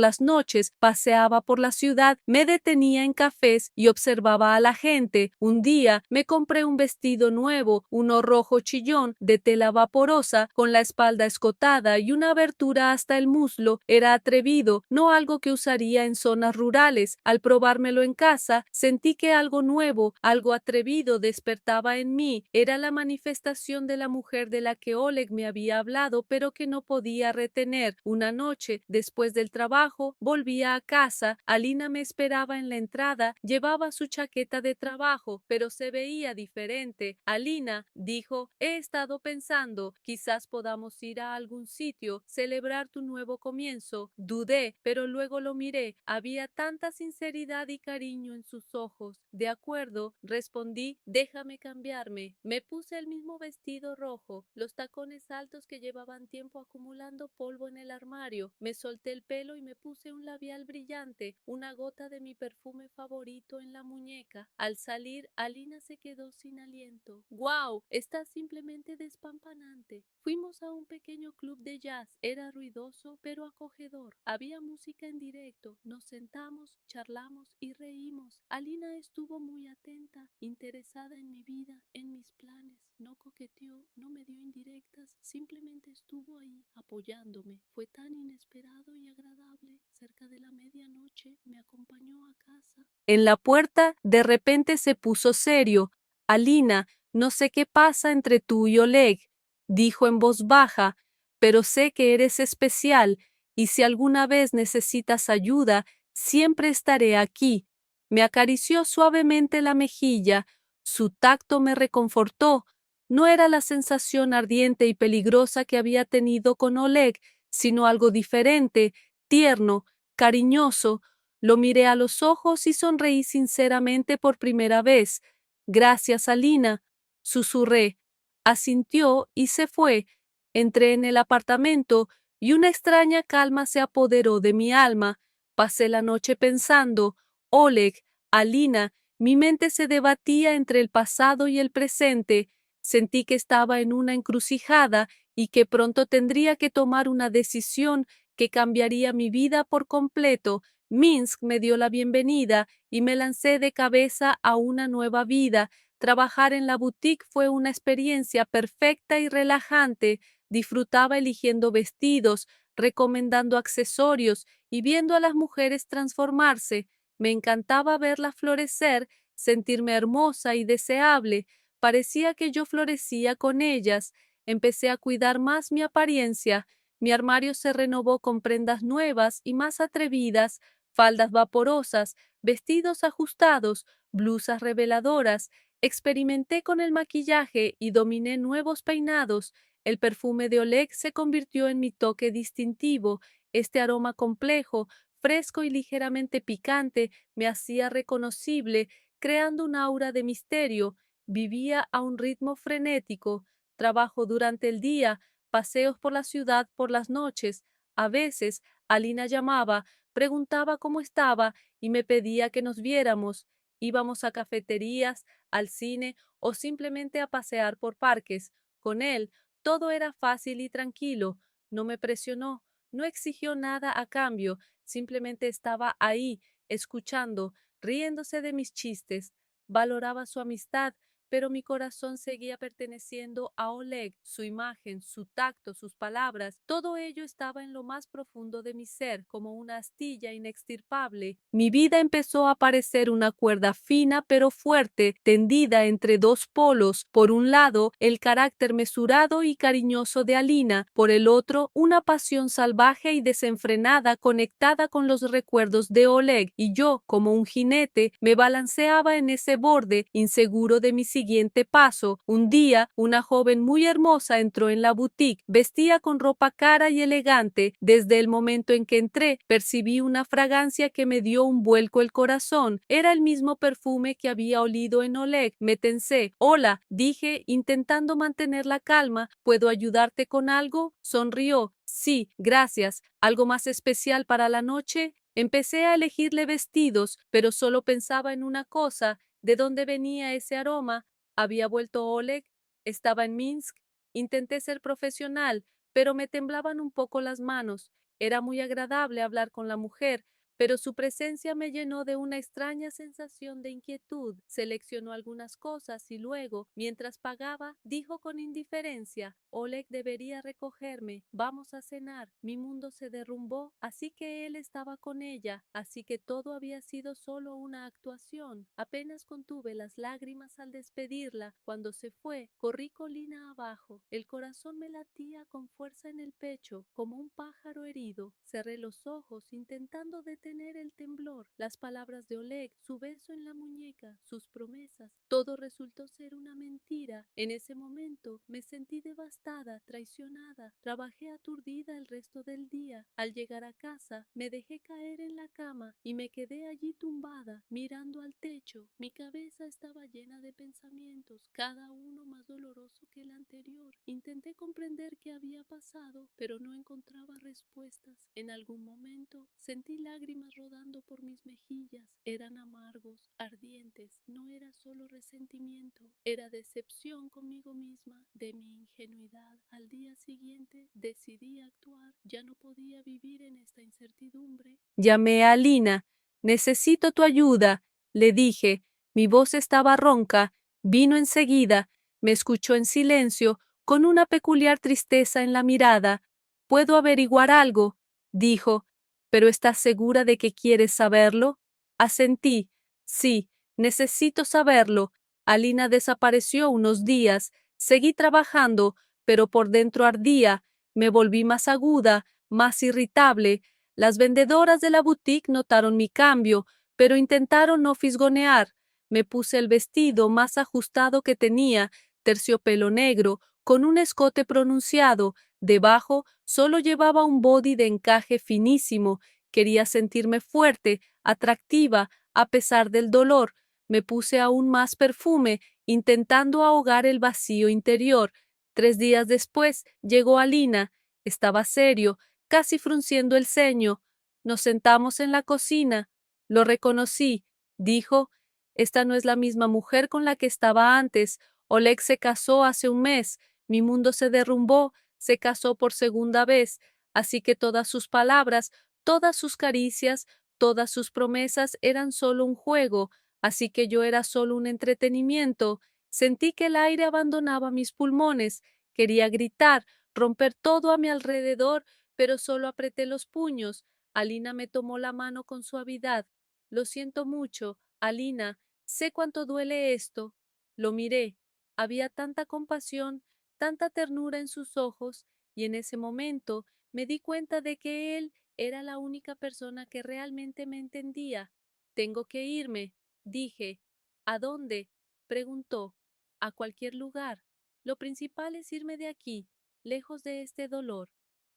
S1: las noches paseaba por la ciudad, me detenía en cafés y observaba a la gente. Un día me compré un vestido nuevo, uno rojo chillón, de tela vaporosa, con la espalda escotada y una abertura hasta el muslo. Era atrevido, no algo que usaría en zonas rurales. Al probármelo en casa, sentí que algo nuevo, algo atrevido despertaba en mí. Era la manifestación de la mujer de la que Oleg me había hablado, pero que no podía retener. Una noche, después del trabajo, volvía a casa. Alina me esperaba en la entrada. Llevaba su chaqueta de trabajo, pero se veía diferente. Alina, dijo, he estado pensando, quizás podamos ir a algún sitio, celebrar tu nuevo comienzo. Dudé, pero luego lo miré. Había tanta sinceridad y cariño en sus ojos. De acuerdo, respondí, déjame cambiarme. Me puse el mismo vestido rojo, los tacones altos que llevaban tiempo acumulando polvo en el armario. Me solté el pelo y me puse un labial brillante, una gota de mi perfume favorito en la muñeca. Al salir, Alina se quedó sin aliento. ¡Guau! Estás simplemente despampanante. Fuimos a un pequeño club de jazz. Era ruidoso, pero acogedor. Había música en directo. Nos sentamos, charlamos y reímos. Alina estuvo muy atenta. atenta, interesada en mi vida, en mis planes. No coqueteó, no me dio indirectas, simplemente estuvo ahí, apoyándome. Fue tan inesperado y agradable. Cerca de la medianoche me acompañó a casa. En la puerta, de repente se puso serio. Alina, no sé qué pasa entre tú y Oleg, dijo en voz baja, pero sé que eres especial y si alguna vez necesitas ayuda, siempre estaré aquí. Me acarició suavemente la mejilla, su tacto me reconfortó. No era la sensación ardiente y peligrosa que había tenido con Oleg, sino algo diferente, tierno, cariñoso. Lo miré a los ojos y sonreí sinceramente por primera vez. Gracias, Alina, susurré. Asintió y se fue. Entré en el apartamento y una extraña calma se apoderó de mi alma. Pasé la noche pensando, Oleg, Alina, mi mente se debatía entre el pasado y el presente. Sentí que estaba en una encrucijada y que pronto tendría que tomar una decisión que cambiaría mi vida por completo. Minsk me dio la bienvenida y me lancé de cabeza a una nueva vida. Trabajar en la boutique fue una experiencia perfecta y relajante. Disfrutaba eligiendo vestidos, recomendando accesorios y viendo a las mujeres transformarse. Me encantaba verlas florecer, sentirme hermosa y deseable. Parecía que yo florecía con ellas. Empecé a cuidar más mi apariencia. Mi armario se renovó con prendas nuevas y más atrevidas, faldas vaporosas, vestidos ajustados, blusas reveladoras. Experimenté con el maquillaje y dominé nuevos peinados. El perfume de Oleg se convirtió en mi toque distintivo. Este aroma complejo, fresco y ligeramente picante me hacía reconocible, creando un aura de misterio. Vivía a un ritmo frenético. Trabajo durante el día, paseos por la ciudad por las noches. A veces, Alina llamaba, preguntaba cómo estaba y me pedía que nos viéramos. Íbamos a cafeterías, al cine o simplemente a pasear por parques. Con él, todo era fácil y tranquilo. No me presionó, no exigió nada a cambio, simplemente estaba ahí, escuchando, riéndose de mis chistes. Valoraba su amistad, pero mi corazón seguía perteneciendo a Oleg, su imagen, su tacto, sus palabras, todo ello estaba en lo más profundo de mi ser, como una astilla inextirpable. Mi vida empezó a parecer una cuerda fina pero fuerte, tendida entre dos polos, por un lado, el carácter mesurado y cariñoso de Alina, por el otro, una pasión salvaje y desenfrenada conectada con los recuerdos de Oleg, y yo, como un jinete, me balanceaba en ese borde, inseguro de mi siguiente paso. Un día, una joven muy hermosa entró en la boutique, vestía con ropa cara y elegante. Desde el momento en que entré, percibí una fragancia que me dio un vuelco el corazón. Era el mismo perfume que había olido en Oleg. Me tensé. Hola, dije, intentando mantener la calma. ¿Puedo ayudarte con algo? Sonrió. Sí, gracias. ¿Algo más especial para la noche? Empecé a elegirle vestidos, pero solo pensaba en una cosa. ¿De dónde venía ese aroma? ¿Había vuelto Oleg? ¿Estaba en Minsk? Intenté ser profesional, pero me temblaban un poco las manos. Era muy agradable hablar con la mujer, pero su presencia me llenó de una extraña sensación de inquietud. Seleccionó algunas cosas y luego, mientras pagaba, dijo con indiferencia, Oleg debería recogerme, vamos a cenar. Mi mundo se derrumbó, así que él estaba con ella, así que todo había sido solo una actuación. Apenas contuve las lágrimas al despedirla. Cuando se fue, corrí colina abajo. El corazón me latía con fuerza en el pecho, como un pájaro herido. Cerré los ojos, intentando detener el temblor. Las palabras de Oleg, su beso en la muñeca, sus promesas, todo resultó ser una mentira. En ese momento me sentí devastada, traicionada. Trabajé aturdida el resto del día. Al llegar a casa, me dejé caer en la cama y me quedé allí tumbada, mirando al techo. Mi cabeza estaba llena de pensamientos, cada uno más doloroso que el anterior. Intenté comprender qué había pasado, pero no encontraba respuestas. En algún momento sentí lágrimas rodando por mis mejillas. Eran amargos, ardientes. No era solo resentimiento, era decepción conmigo misma de mi ingenuidad. Al día siguiente decidí actuar. Ya no podía vivir en esta incertidumbre. Llamé a Alina. Necesito tu ayuda, le dije. Mi voz estaba ronca. Vino enseguida, me escuchó en silencio, con una peculiar tristeza en la mirada. «¿Puedo averiguar algo?», dijo. «¿Pero estás segura de que quieres saberlo?». Asentí. «Sí, necesito saberlo». Alina desapareció unos días. Seguí trabajando, pero por dentro ardía. Me volví más aguda, más irritable. Las vendedoras de la boutique notaron mi cambio, pero intentaron no fisgonear. Me puse el vestido más ajustado que tenía, terciopelo negro, con un escote pronunciado. Debajo solo llevaba un body de encaje finísimo. Quería sentirme fuerte, atractiva, a pesar del dolor. Me puse aún más perfume, intentando ahogar el vacío interior. 3 días después llegó Alina. Estaba serio, casi frunciendo el ceño. Nos sentamos en la cocina. Lo reconocí. Dijo: «Esta no es la misma mujer con la que estaba antes. Oleg se casó hace un mes. Mi mundo se derrumbó. Se casó por segunda vez. Así que todas sus palabras, todas sus caricias, todas sus promesas eran solo un juego. Así que yo era solo un entretenimiento». Sentí que el aire abandonaba mis pulmones. Quería gritar, romper todo a mi alrededor, pero solo apreté los puños. Alina me tomó la mano con suavidad. «Lo siento mucho, Alina. Sé cuánto duele esto». Lo miré. Había tanta compasión, tanta ternura en sus ojos, y en ese momento me di cuenta de que él era la única persona que realmente me entendía. «Tengo que irme», dije. «¿A dónde?», preguntó. «A cualquier lugar. Lo principal es irme de aquí, lejos de este dolor».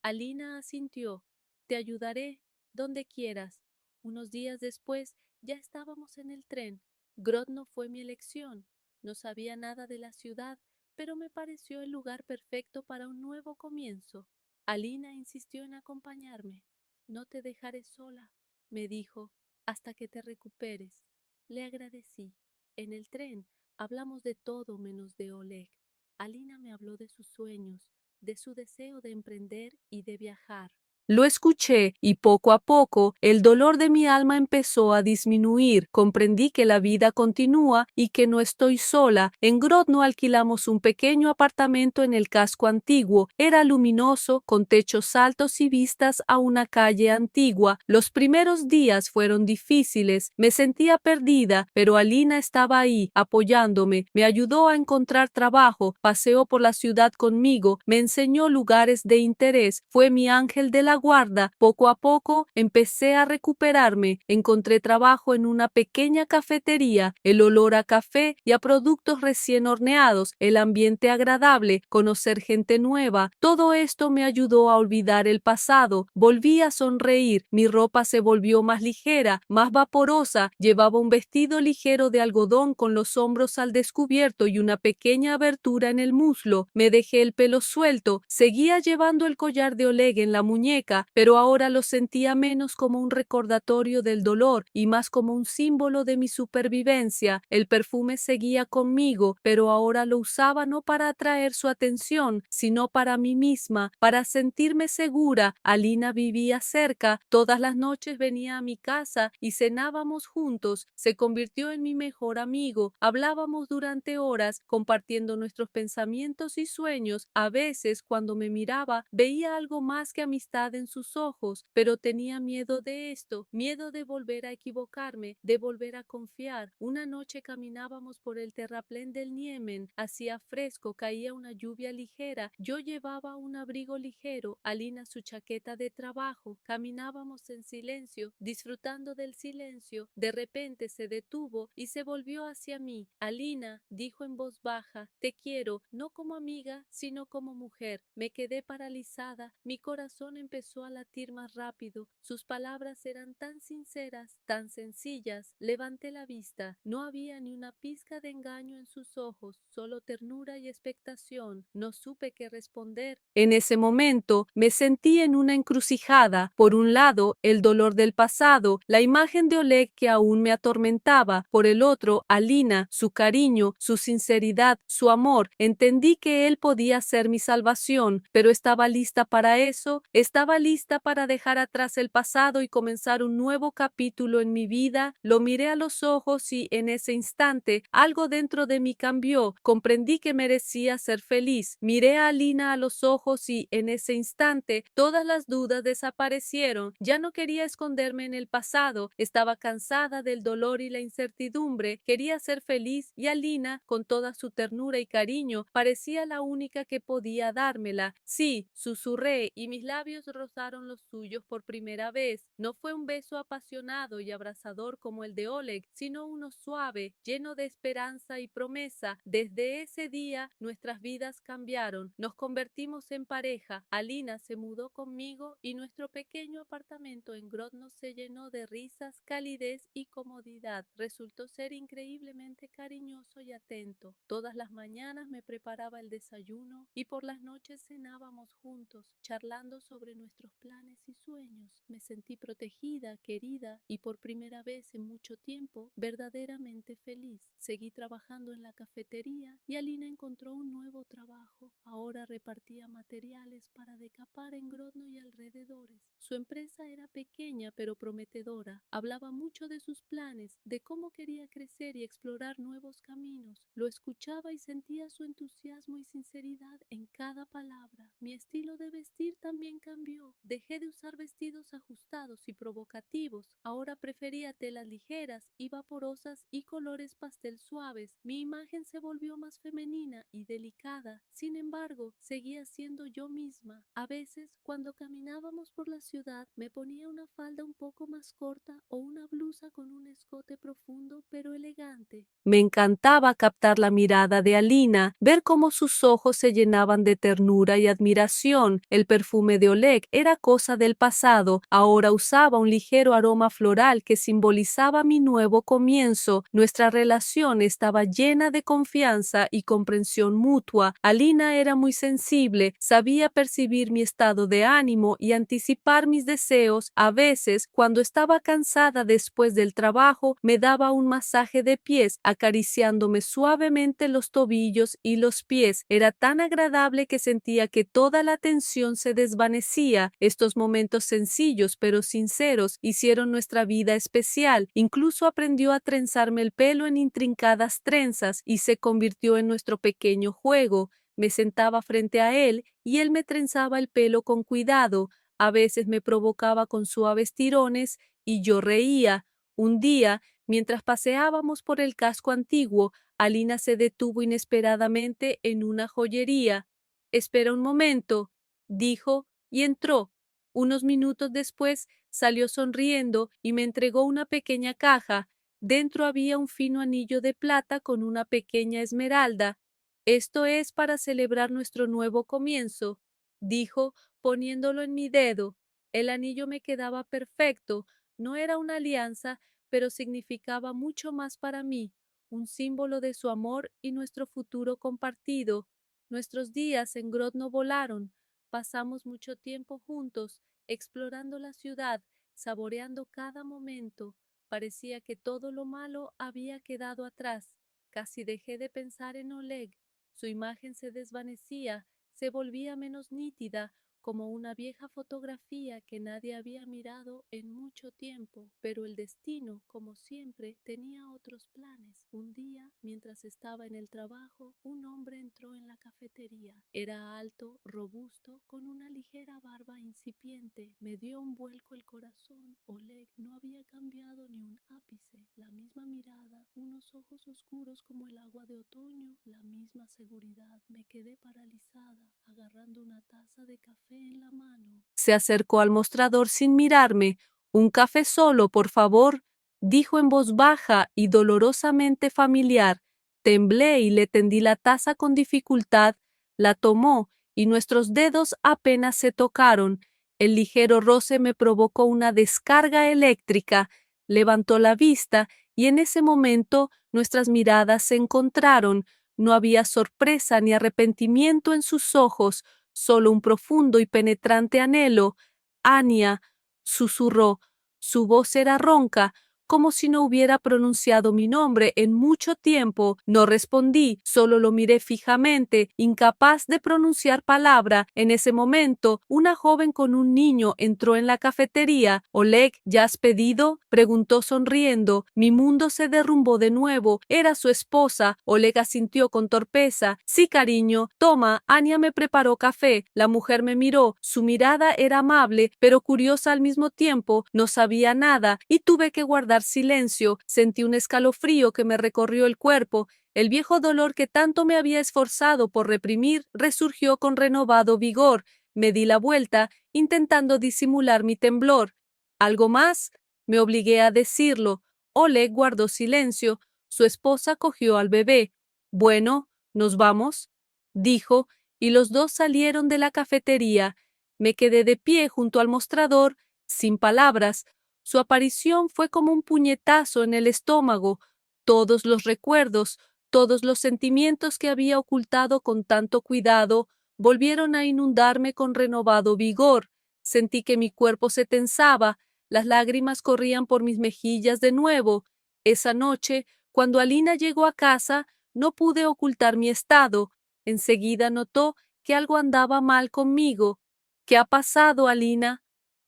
S1: Alina asintió. «Te ayudaré, donde quieras». Unos días después ya estábamos en el tren. Grodno fue mi elección. No sabía nada de la ciudad, pero me pareció el lugar perfecto para un nuevo comienzo. Alina insistió en acompañarme. «No te dejaré sola», me dijo, «hasta que te recuperes». Le agradecí. En el tren hablamos de todo menos de Oleg. Alina me habló de sus sueños, de su deseo de emprender y de viajar. Lo escuché y poco a poco el dolor de mi alma empezó a disminuir. Comprendí que la vida continúa y que no estoy sola. En Grodno alquilamos un pequeño apartamento en el casco antiguo. Era luminoso, con techos altos y vistas a una calle antigua. Los primeros días fueron difíciles. Me sentía perdida, pero Alina estaba ahí, apoyándome. Me ayudó a encontrar trabajo, paseó por la ciudad conmigo, me enseñó lugares de interés. Fue mi ángel de la guarda. Poco a poco empecé a recuperarme. Encontré trabajo en una pequeña cafetería. El olor a café y a productos recién horneados, el ambiente agradable, conocer gente nueva, todo esto me ayudó a olvidar el pasado. Volví a sonreír. Mi ropa se volvió más ligera, más vaporosa. Llevaba un vestido ligero de algodón con los hombros al descubierto y una pequeña abertura en el muslo. Me dejé el pelo suelto. Seguía llevando el collar de Oleg en la muñeca, pero ahora lo sentía menos como un recordatorio del dolor y más como un símbolo de mi supervivencia. El perfume seguía conmigo, pero ahora lo usaba no para atraer su atención, sino para mí misma, para sentirme segura. Alina vivía cerca, todas las noches venía a mi casa y cenábamos juntos. Se convirtió en mi mejor amigo. Hablábamos durante horas, compartiendo nuestros pensamientos y sueños. A veces, cuando me miraba, veía algo más que amistad en sus ojos, pero tenía miedo de esto, miedo de volver a equivocarme, de volver a confiar. Una noche caminábamos por el terraplén del Niemen, hacía fresco, caía una lluvia ligera, yo llevaba un abrigo ligero, Alina su chaqueta de trabajo, caminábamos en silencio, disfrutando del silencio. De repente se detuvo y se volvió hacia mí. «Alina», dijo en voz baja, «te quiero, no como amiga, sino como mujer». Me quedé paralizada, mi corazón empezó a latir más rápido. Sus palabras eran tan sinceras, tan sencillas. Levanté la vista. No había ni una pizca de engaño en sus ojos, solo ternura y expectación. No supe qué responder. En ese momento me sentí en una encrucijada. Por un lado, el dolor del pasado, la imagen de Oleg que aún me atormentaba. Por el otro, Alina, su cariño, su sinceridad, su amor. Entendí que él podía ser mi salvación, pero estaba lista para eso. Estaba Estaba lista para dejar atrás el pasado y comenzar un nuevo capítulo en mi vida. Lo miré a los ojos y en ese instante algo dentro de mí cambió. Comprendí que merecía ser feliz. Miré a Alina a los ojos y en ese instante todas las dudas desaparecieron. Ya no quería esconderme en el pasado. Estaba cansada del dolor y la incertidumbre. Quería ser feliz y Alina, con toda su ternura y cariño, parecía la única que podía dármela. Sí, susurré y mis labios rozaron los suyos por primera vez. No fue un beso apasionado y abrasador como el de Oleg, sino uno suave, lleno de esperanza y promesa. Desde ese día nuestras vidas cambiaron. Nos convertimos en pareja. Alina se mudó conmigo y nuestro pequeño apartamento en Grodno se llenó de risas, calidez y comodidad. Resultó ser increíblemente cariñoso y atento. Todas las mañanas me preparaba el desayuno y por las noches cenábamos juntos, charlando sobre nuestros planes y sueños. Me sentí protegida, querida y por primera vez en mucho tiempo verdaderamente feliz. Seguí trabajando en la cafetería y Alina encontró un nuevo trabajo. Ahora repartía materiales para decapar en Grodno y alrededores. Su empresa era pequeña pero prometedora. Hablaba mucho de sus planes, de cómo quería crecer y explorar nuevos caminos. Lo escuchaba y sentía su entusiasmo y sinceridad en cada palabra. Mi estilo de vestir también cambió. Dejé de usar vestidos ajustados y provocativos. Ahora prefería telas ligeras y vaporosas y colores pastel suaves. Mi imagen se volvió más femenina y delicada. Sin embargo, seguía siendo yo misma. A veces, cuando caminábamos por la ciudad, me ponía una falda un poco más corta o una blusa con un escote profundo pero elegante. Me encantaba captar la mirada de Alina, ver cómo sus ojos se llenaban de ternura y admiración. El perfume de Oleg era cosa del pasado. Ahora usaba un ligero aroma floral que simbolizaba mi nuevo comienzo. Nuestra relación estaba llena de confianza y comprensión mutua. Alina era muy sensible, sabía percibir mi estado de ánimo y anticipar mis deseos. A veces, cuando estaba cansada después del trabajo, me daba un masaje de pies, acariciándome suavemente los tobillos y los pies. Era tan agradable que sentía que toda la tensión se desvanecía. Estos momentos sencillos pero sinceros hicieron nuestra vida especial. Incluso aprendió a trenzarme el pelo en intrincadas trenzas y se convirtió en nuestro pequeño juego. Me sentaba frente a él y él me trenzaba el pelo con cuidado. A veces me provocaba con suaves tirones y yo reía. Un día, mientras paseábamos por el casco antiguo, Alina se detuvo inesperadamente en una joyería. «Espera un momento», dijo, y entró. Unos minutos después salió sonriendo y me entregó una pequeña caja. Dentro había un fino anillo de plata con una pequeña esmeralda. «Esto es para celebrar nuestro nuevo comienzo», dijo, poniéndolo en mi dedo. El anillo me quedaba perfecto. No era una alianza, pero significaba mucho más para mí, un símbolo de su amor y nuestro futuro compartido. Nuestros días en Grodno volaron. Pasamos mucho tiempo juntos, explorando la ciudad, saboreando cada momento. Parecía que todo lo malo había quedado atrás. Casi dejé de pensar en Oleg. Su imagen se desvanecía, se volvía menos nítida, como una vieja fotografía que nadie había mirado en mucho tiempo. Pero el destino, como siempre, tenía otros planes. Un día, mientras estaba en el trabajo, un hombre entró en la cafetería. Era alto, robusto, con una ligera barba incipiente. Me dio un vuelco el corazón. Oleg no había cambiado ni un ápice. La misma mirada, unos ojos oscuros como el agua de otoño, la misma seguridad. Me quedé paralizada, agarrando una taza de café en la mano. Se acercó al mostrador sin mirarme. «Un café solo, por favor», dijo en voz baja y dolorosamente familiar. Temblé y le tendí la taza con dificultad. La tomó y nuestros dedos apenas se tocaron. El ligero roce me provocó una descarga eléctrica. Levantó la vista y en ese momento nuestras miradas se encontraron. No había sorpresa ni arrepentimiento en sus ojos, solo un profundo y penetrante anhelo. «Anya», susurró. Su voz era ronca. como si no hubiera pronunciado mi nombre en mucho tiempo. No respondí, solo lo miré fijamente, incapaz de pronunciar palabra. En ese momento, una joven con un niño entró en la cafetería. «Oleg, ¿ya has pedido?», preguntó sonriendo. Mi mundo se derrumbó de nuevo. Era su esposa. Oleg asintió con torpeza. «Sí, cariño. Toma, Anya me preparó café». La mujer me miró. Su mirada era amable, pero curiosa al mismo tiempo. No sabía nada y tuve que guardar silencio. Sentí un escalofrío que me recorrió el cuerpo. El viejo dolor que tanto me había esforzado por reprimir resurgió con renovado vigor. Me di la vuelta, intentando disimular mi temblor. «¿Algo más?», me obligué a decirlo. Oleg guardó silencio. Su esposa cogió al bebé. «Bueno, ¿nos vamos?», dijo, y los dos salieron de la cafetería. Me quedé de pie junto al mostrador, sin palabras. Su aparición fue como un puñetazo en el estómago. Todos los recuerdos, todos los sentimientos que había ocultado con tanto cuidado, volvieron a inundarme con renovado vigor. Sentí que mi cuerpo se tensaba, las lágrimas corrían por mis mejillas de nuevo. Esa noche, cuando Alina llegó a casa, no pude ocultar mi estado. Enseguida notó que algo andaba mal conmigo. «¿Qué ha pasado, Alina?»,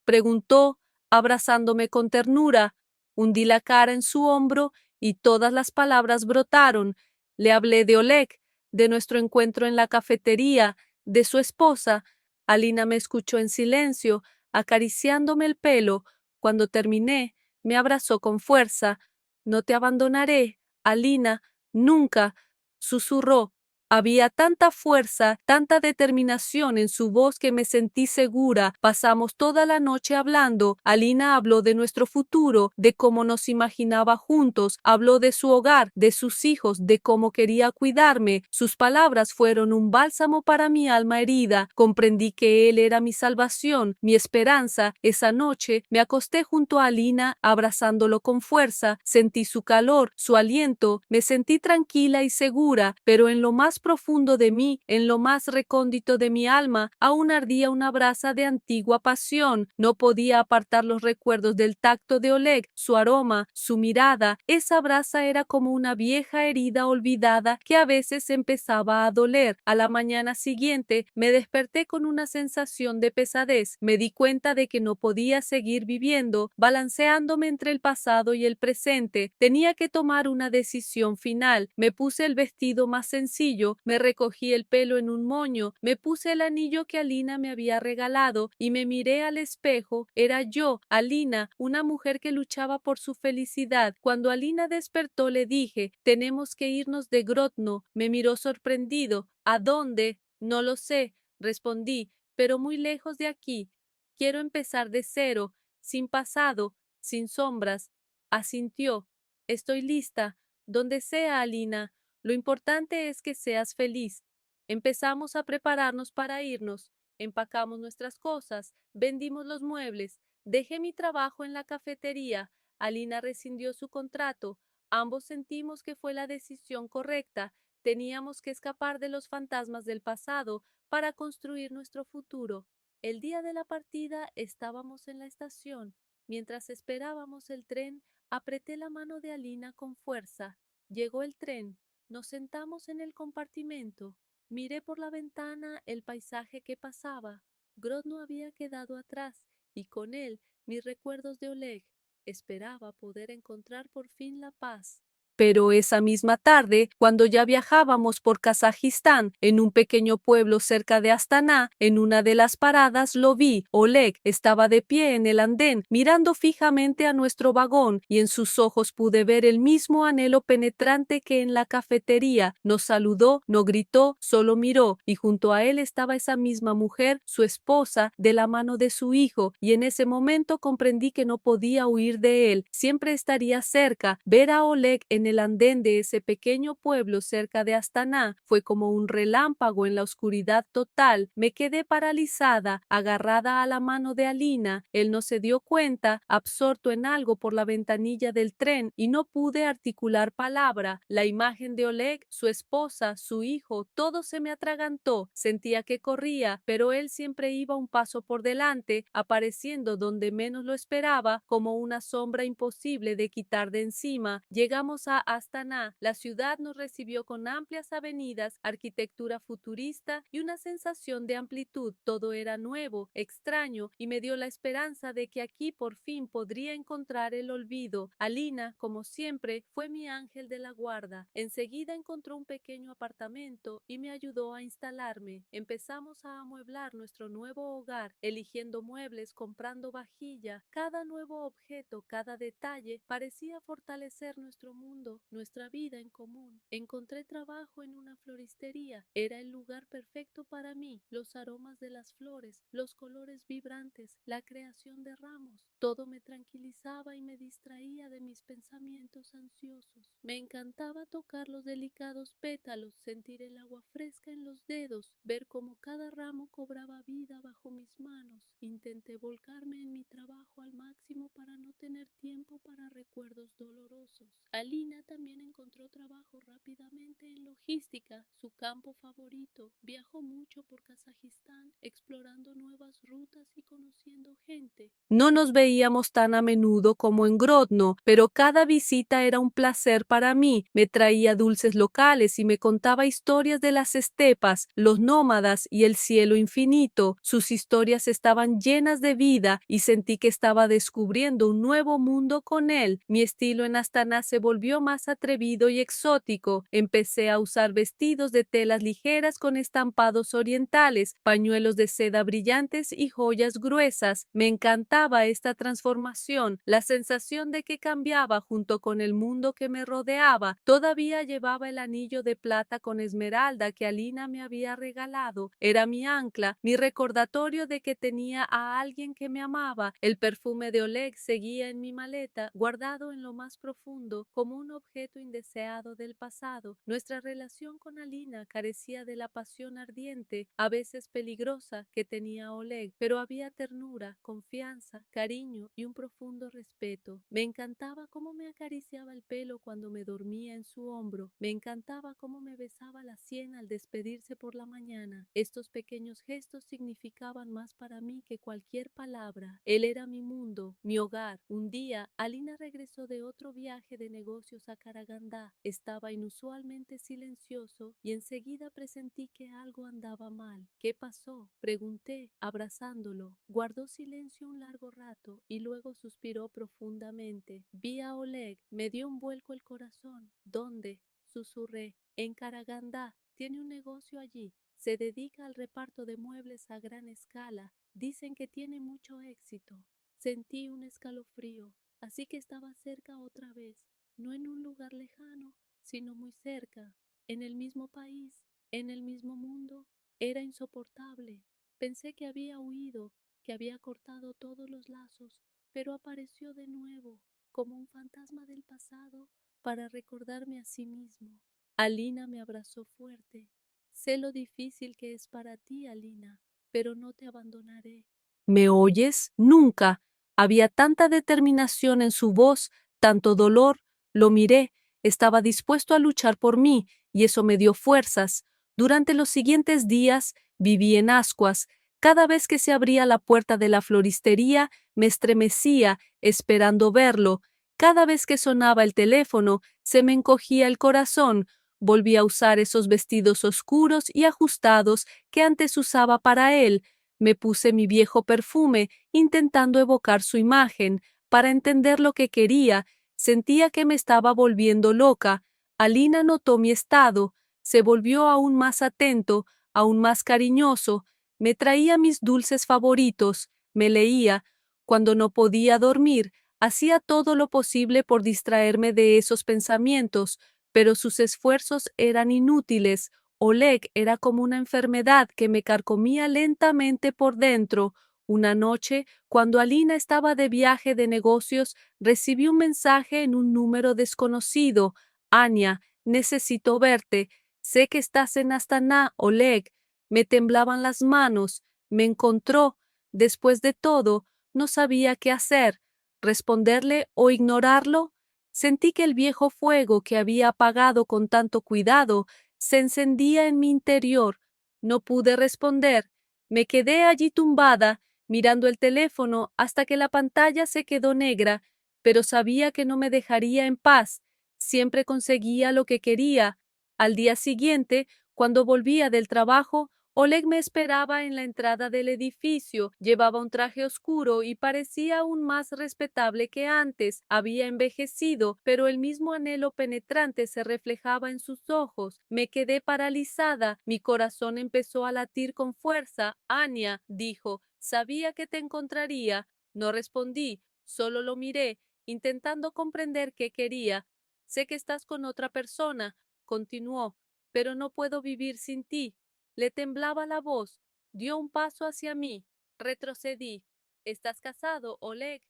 S1: preguntó, abrazándome con ternura. Hundí la cara en su hombro y todas las palabras brotaron. Le hablé de Oleg, de nuestro encuentro en la cafetería, de su esposa. Alina me escuchó en silencio, acariciándome el pelo. Cuando terminé, me abrazó con fuerza. «No te abandonaré, Alina, nunca», susurró. Había tanta fuerza, tanta determinación en su voz que me sentí segura. Pasamos toda la noche hablando. Alina habló de nuestro futuro, de cómo nos imaginaba juntos. Habló de su hogar, de sus hijos, de cómo quería cuidarme. Sus palabras fueron un bálsamo para mi alma herida. Comprendí que él era mi salvación, mi esperanza. Esa noche me acosté junto a Alina, abrazándolo con fuerza. Sentí su calor, su aliento. Me sentí tranquila y segura, pero en lo más profundo de mí, en lo más recóndito de mi alma, aún ardía una brasa de antigua pasión. No podía apartar los recuerdos del tacto de Oleg, su aroma, su mirada. Esa brasa era como una vieja herida olvidada que a veces empezaba a doler. A la mañana siguiente me desperté con una sensación de pesadez. Me di cuenta de que no podía seguir viviendo, balanceándome entre el pasado y el presente. Tenía que tomar una decisión final. Me puse el vestido más sencillo, me recogí el pelo en un moño, me puse el anillo que Alina me había regalado y me miré al espejo. Era yo, Alina, una mujer que luchaba por su felicidad. Cuando Alina despertó le dije: «Tenemos que irnos de Grodno». Me miró sorprendido. «¿A dónde?». «No lo sé», respondí, «pero muy lejos de aquí. Quiero empezar de cero, sin pasado, sin sombras». Asintió. «Estoy lista. Donde sea, Alina. Lo importante es que seas feliz». Empezamos a prepararnos para irnos. Empacamos nuestras cosas, vendimos los muebles, dejé mi trabajo en la cafetería. Alina rescindió su contrato. Ambos sentimos que fue la decisión correcta. Teníamos que escapar de los fantasmas del pasado para construir nuestro futuro. El día de la partida estábamos en la estación. Mientras esperábamos el tren, apreté la mano de Alina con fuerza. Llegó el tren. Nos sentamos en el compartimento. Miré por la ventana el paisaje que pasaba. Grodno había quedado atrás y con él mis recuerdos de Oleg. Esperaba poder encontrar por fin la paz. Pero esa misma tarde, cuando ya viajábamos por Kazajistán, en un pequeño pueblo cerca de Astana, en una de las paradas lo vi. Oleg estaba de pie en el andén, mirando fijamente a nuestro vagón, y en sus ojos pude ver el mismo anhelo penetrante que en la cafetería. Nos saludó, no gritó, solo miró, y junto a él estaba esa misma mujer, su esposa, de la mano de su hijo, y en ese momento comprendí que no podía huir de él. Siempre estaría cerca. Ver a Oleg en en el andén de ese pequeño pueblo cerca de Astana fue como un relámpago en la oscuridad total. Me quedé paralizada, agarrada a la mano de Alina. Él no se dio cuenta, absorto en algo por la ventanilla del tren, y no pude articular palabra. La imagen de Oleg, su esposa, su hijo, todo se me atragantó. Sentía que corría, pero él siempre iba un paso por delante, apareciendo donde menos lo esperaba, como una sombra imposible de quitar de encima. Llegamos a Astana. La ciudad nos recibió con amplias avenidas, arquitectura futurista y una sensación de amplitud. Todo era nuevo, extraño, y me dio la esperanza de que aquí por fin podría encontrar el olvido. Alina, como siempre, fue mi ángel de la guarda. Enseguida encontró un pequeño apartamento y me ayudó a instalarme. Empezamos a amueblar nuestro nuevo hogar, eligiendo muebles, comprando vajilla. Cada nuevo objeto, cada detalle parecía fortalecer nuestro mundo, nuestra vida en común. Encontré trabajo en una floristería. Era el lugar perfecto para mí. Los aromas de las flores, los colores vibrantes, la creación de ramos. Todo me tranquilizaba y me distraía de mis pensamientos ansiosos. Me encantaba tocar los delicados pétalos, sentir el agua fresca en los dedos, ver cómo cada ramo cobraba vida bajo mis manos. Intenté volcarme en mi trabajo al máximo para no tener tiempo para recuerdos dolorosos. Alina también encontró trabajo rápidamente en logística, su campo favorito. Viajó mucho por Kazajistán, explorando nuevas rutas y conociendo gente. No nos veíamos tan a menudo como en Grodno, pero cada visita era un placer para mí. Me traía dulces locales y me contaba historias de las estepas, los nómadas y el cielo infinito. Sus historias estaban llenas de vida y sentí que estaba descubriendo un nuevo mundo con él. Mi estilo en Astana se volvió más atrevido y exótico. Empecé a usar vestidos de telas ligeras con estampados orientales, pañuelos de seda brillantes y joyas gruesas. Me encantaba esta transformación, la sensación de que cambiaba junto con el mundo que me rodeaba. Todavía llevaba el anillo de plata con esmeralda que Alina me había regalado. Era mi ancla, mi recordatorio de que tenía a alguien que me amaba. El perfume de Oleg seguía en mi maleta, guardado en lo más profundo, como un objeto indeseado del pasado. Nuestra relación con Alina carecía de la pasión ardiente, a veces peligrosa, que tenía Oleg, pero había ternura, confianza, cariño y un profundo respeto. Me encantaba cómo me acariciaba el pelo cuando me dormía en su hombro. Me encantaba cómo me besaba la sien al despedirse por la mañana. Estos pequeños gestos significaban más para mí que cualquier palabra. Él era mi mundo, mi hogar. Un día, Alina regresó de otro viaje de negocios a Karagandá. Estaba inusualmente silencioso y enseguida presentí que algo andaba mal. ¿Qué pasó?, pregunté, abrazándolo. Guardó silencio un largo rato y luego suspiró profundamente. Vi a Oleg, me dio un vuelco el corazón. ¿Dónde?, susurré. En Karagandá. Tiene un negocio allí. Se dedica al reparto de muebles a gran escala. Dicen que tiene mucho éxito. Sentí un escalofrío, así que estaba cerca otra vez, no en un lugar lejano, sino muy cerca, en el mismo país, en el mismo mundo. Era insoportable. Pensé que había huido, que había cortado todos los lazos, pero apareció de nuevo, como un fantasma del pasado, para recordarme a sí mismo. Alina me abrazó fuerte. Sé lo difícil que es para ti, Alina, pero no te abandonaré. ¿Me oyes? Nunca. Había tanta determinación en su voz, tanto dolor. Lo miré. Estaba dispuesto a luchar por mí, y eso me dio fuerzas. Durante los siguientes días viví en ascuas. Cada vez que se abría la puerta de la floristería, me estremecía, esperando verlo. Cada vez que sonaba el teléfono, se me encogía el corazón. Volví a usar esos vestidos oscuros y ajustados que antes usaba para él. Me puse mi viejo perfume, intentando evocar su imagen. Para entender lo que quería, sentía que me estaba volviendo loca. Alina notó mi estado. Se volvió aún más atento, aún más cariñoso. Me traía mis dulces favoritos. Me leía. Cuando no podía dormir, hacía todo lo posible por distraerme de esos pensamientos, pero sus esfuerzos eran inútiles. Oleg era como una enfermedad que me carcomía lentamente por dentro. Una noche, cuando Alina estaba de viaje de negocios, recibí un mensaje en un número desconocido. Anya, necesito verte. Sé que estás en Astana, Oleg. Me temblaban las manos. Me encontró. Después de todo, no sabía qué hacer. ¿Responderle o ignorarlo? Sentí que el viejo fuego que había apagado con tanto cuidado se encendía en mi interior. No pude responder. Me quedé allí tumbada, mirando el teléfono hasta que la pantalla se quedó negra, pero sabía que no me dejaría en paz. Siempre conseguía lo que quería. Al día siguiente, cuando volvía del trabajo, Oleg me esperaba en la entrada del edificio. Llevaba un traje oscuro y parecía aún más respetable que antes. Había envejecido, pero el mismo anhelo penetrante se reflejaba en sus ojos. Me quedé paralizada. Mi corazón empezó a latir con fuerza. Anya, dijo, sabía que te encontraría. No respondí, solo lo miré, intentando comprender qué quería. Sé que estás con otra persona, continuó, pero no puedo vivir sin ti. Le temblaba la voz. Dio un paso hacia mí. Retrocedí. ¿Estás casado, Oleg?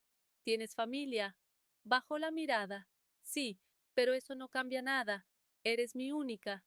S1: ¿Tienes familia? Bajó la mirada. Sí, pero eso no cambia nada. Eres mi única.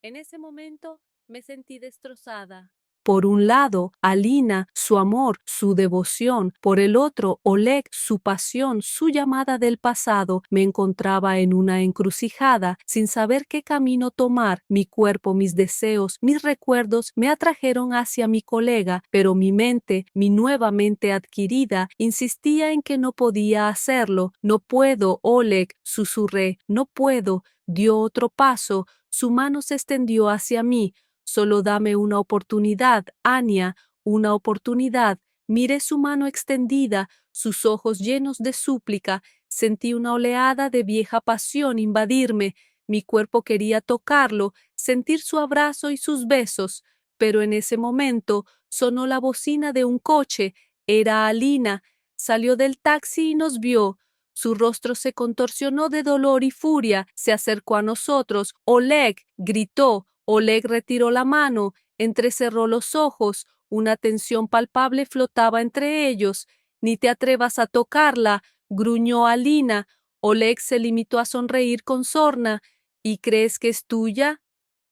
S1: En ese momento me sentí destrozada. Por un lado, Alina, su amor, su devoción. Por el otro, Oleg, su pasión, su llamada del pasado. Me encontraba en una encrucijada, sin saber qué camino tomar. Mi cuerpo, mis deseos, mis recuerdos me atrajeron hacia mi colega, pero mi mente, mi nueva mente adquirida, insistía en que no podía hacerlo. No puedo, Oleg, susurré, no puedo. Dio otro paso, su mano se extendió hacia mí. Solo dame una oportunidad, Anya, una oportunidad. Miré su mano extendida, sus ojos llenos de súplica. Sentí una oleada de vieja pasión invadirme. Mi cuerpo quería tocarlo, sentir su abrazo y sus besos. Pero en ese momento sonó la bocina de un coche. Era Alina. Salió del taxi y nos vio. Su rostro se contorsionó de dolor y furia. Se acercó a nosotros. Oleg, gritó. Oleg retiró la mano, entrecerró los ojos, una tensión palpable flotaba entre ellos. Ni te atrevas a tocarla, gruñó Alina. Oleg se limitó a sonreír con sorna. ¿Y crees que es tuya?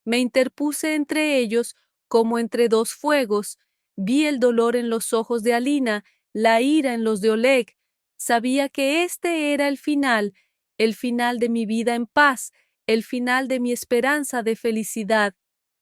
S1: Me interpuse entre ellos como entre dos fuegos. Vi el dolor en los ojos de Alina, la ira en los de Oleg. Sabía que este era el final de mi vida en paz, el final de mi esperanza de felicidad.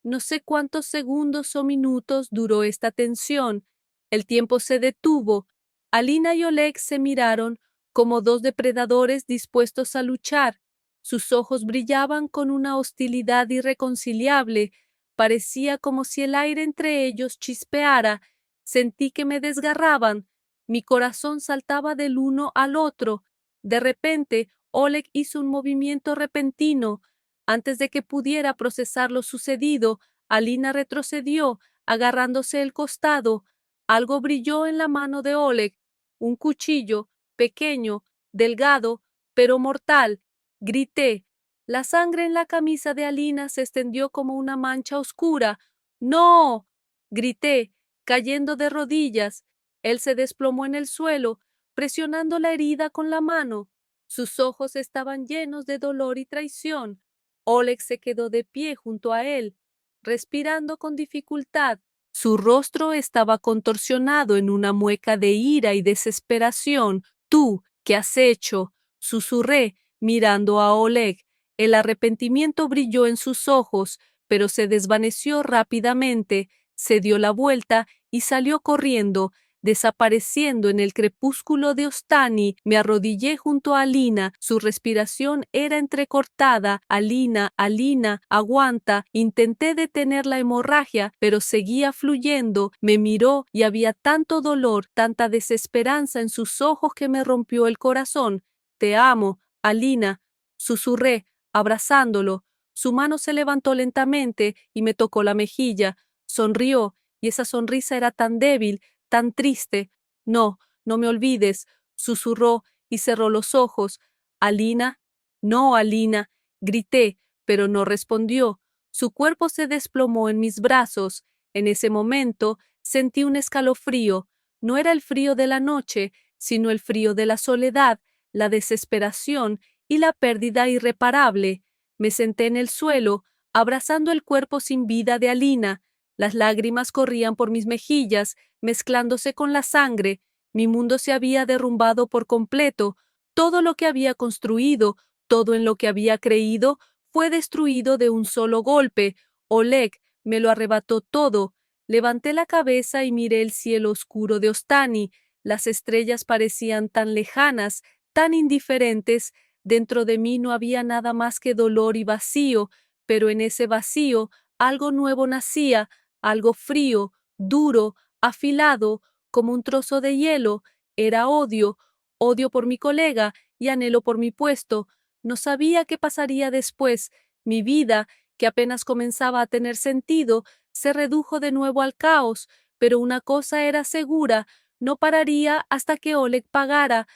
S1: No sé cuántos segundos o minutos duró esta tensión. El tiempo se detuvo. Alina y Oleg se miraron como dos depredadores dispuestos a luchar. Sus ojos brillaban con una hostilidad irreconciliable. Parecía como si el aire entre ellos chispeara. Sentí que me desgarraban. Mi corazón saltaba del uno al otro. De repente, Oleg hizo un movimiento repentino. Antes de que pudiera procesar lo sucedido, Alina retrocedió, agarrándose el costado. Algo brilló en la mano de Oleg. Un cuchillo, pequeño, delgado, pero mortal. Grité. La sangre en la camisa de Alina se extendió como una mancha oscura. ¡No! Grité, cayendo de rodillas. Él se desplomó en el suelo, presionando la herida con la mano. Sus ojos estaban llenos de dolor y traición. Oleg se quedó de pie junto a él, respirando con dificultad. Su rostro estaba contorsionado en una mueca de ira y desesperación. ¿Tú qué has hecho? Susurré, mirando a Oleg. El arrepentimiento brilló en sus ojos, pero se desvaneció rápidamente. Se dio la vuelta y salió corriendo, desapareciendo en el crepúsculo de Ostani. Me arrodillé junto a Alina. Su respiración era entrecortada. Alina, Alina, aguanta. Intenté detener la hemorragia, pero seguía fluyendo. Me miró y había tanto dolor, tanta desesperanza en sus ojos que me rompió el corazón. Te amo, Alina, susurré, abrazándolo. Su mano se levantó lentamente y me tocó la mejilla. Sonrió, y esa sonrisa era tan débil, tan triste. No, no me olvides, susurró y cerró los ojos. Alina, no, Alina, grité, pero no respondió. Su cuerpo se desplomó en mis brazos. En ese momento sentí un escalofrío. No era el frío de la noche, sino el frío de la soledad, la desesperación y la pérdida irreparable. Me senté en el suelo, abrazando el cuerpo sin vida de Alina. Las lágrimas corrían por mis mejillas, mezclándose con la sangre. Mi mundo se había derrumbado por completo. Todo lo que había construido, todo en lo que había creído, fue destruido de un solo golpe. Oleg me lo arrebató todo. Levanté la cabeza y miré el cielo oscuro de Ostani. Las estrellas parecían tan lejanas, tan indiferentes. Dentro de mí no había nada más que dolor y vacío, pero en ese vacío algo nuevo nacía, algo frío, duro, afilado, como un trozo de hielo. Era odio, odio por mi colega y anhelo por mi puesto. No sabía qué pasaría después. Mi vida, que apenas comenzaba a tener sentido, se redujo de nuevo al caos, pero una cosa era segura, no pararía hasta que Oleg pagara.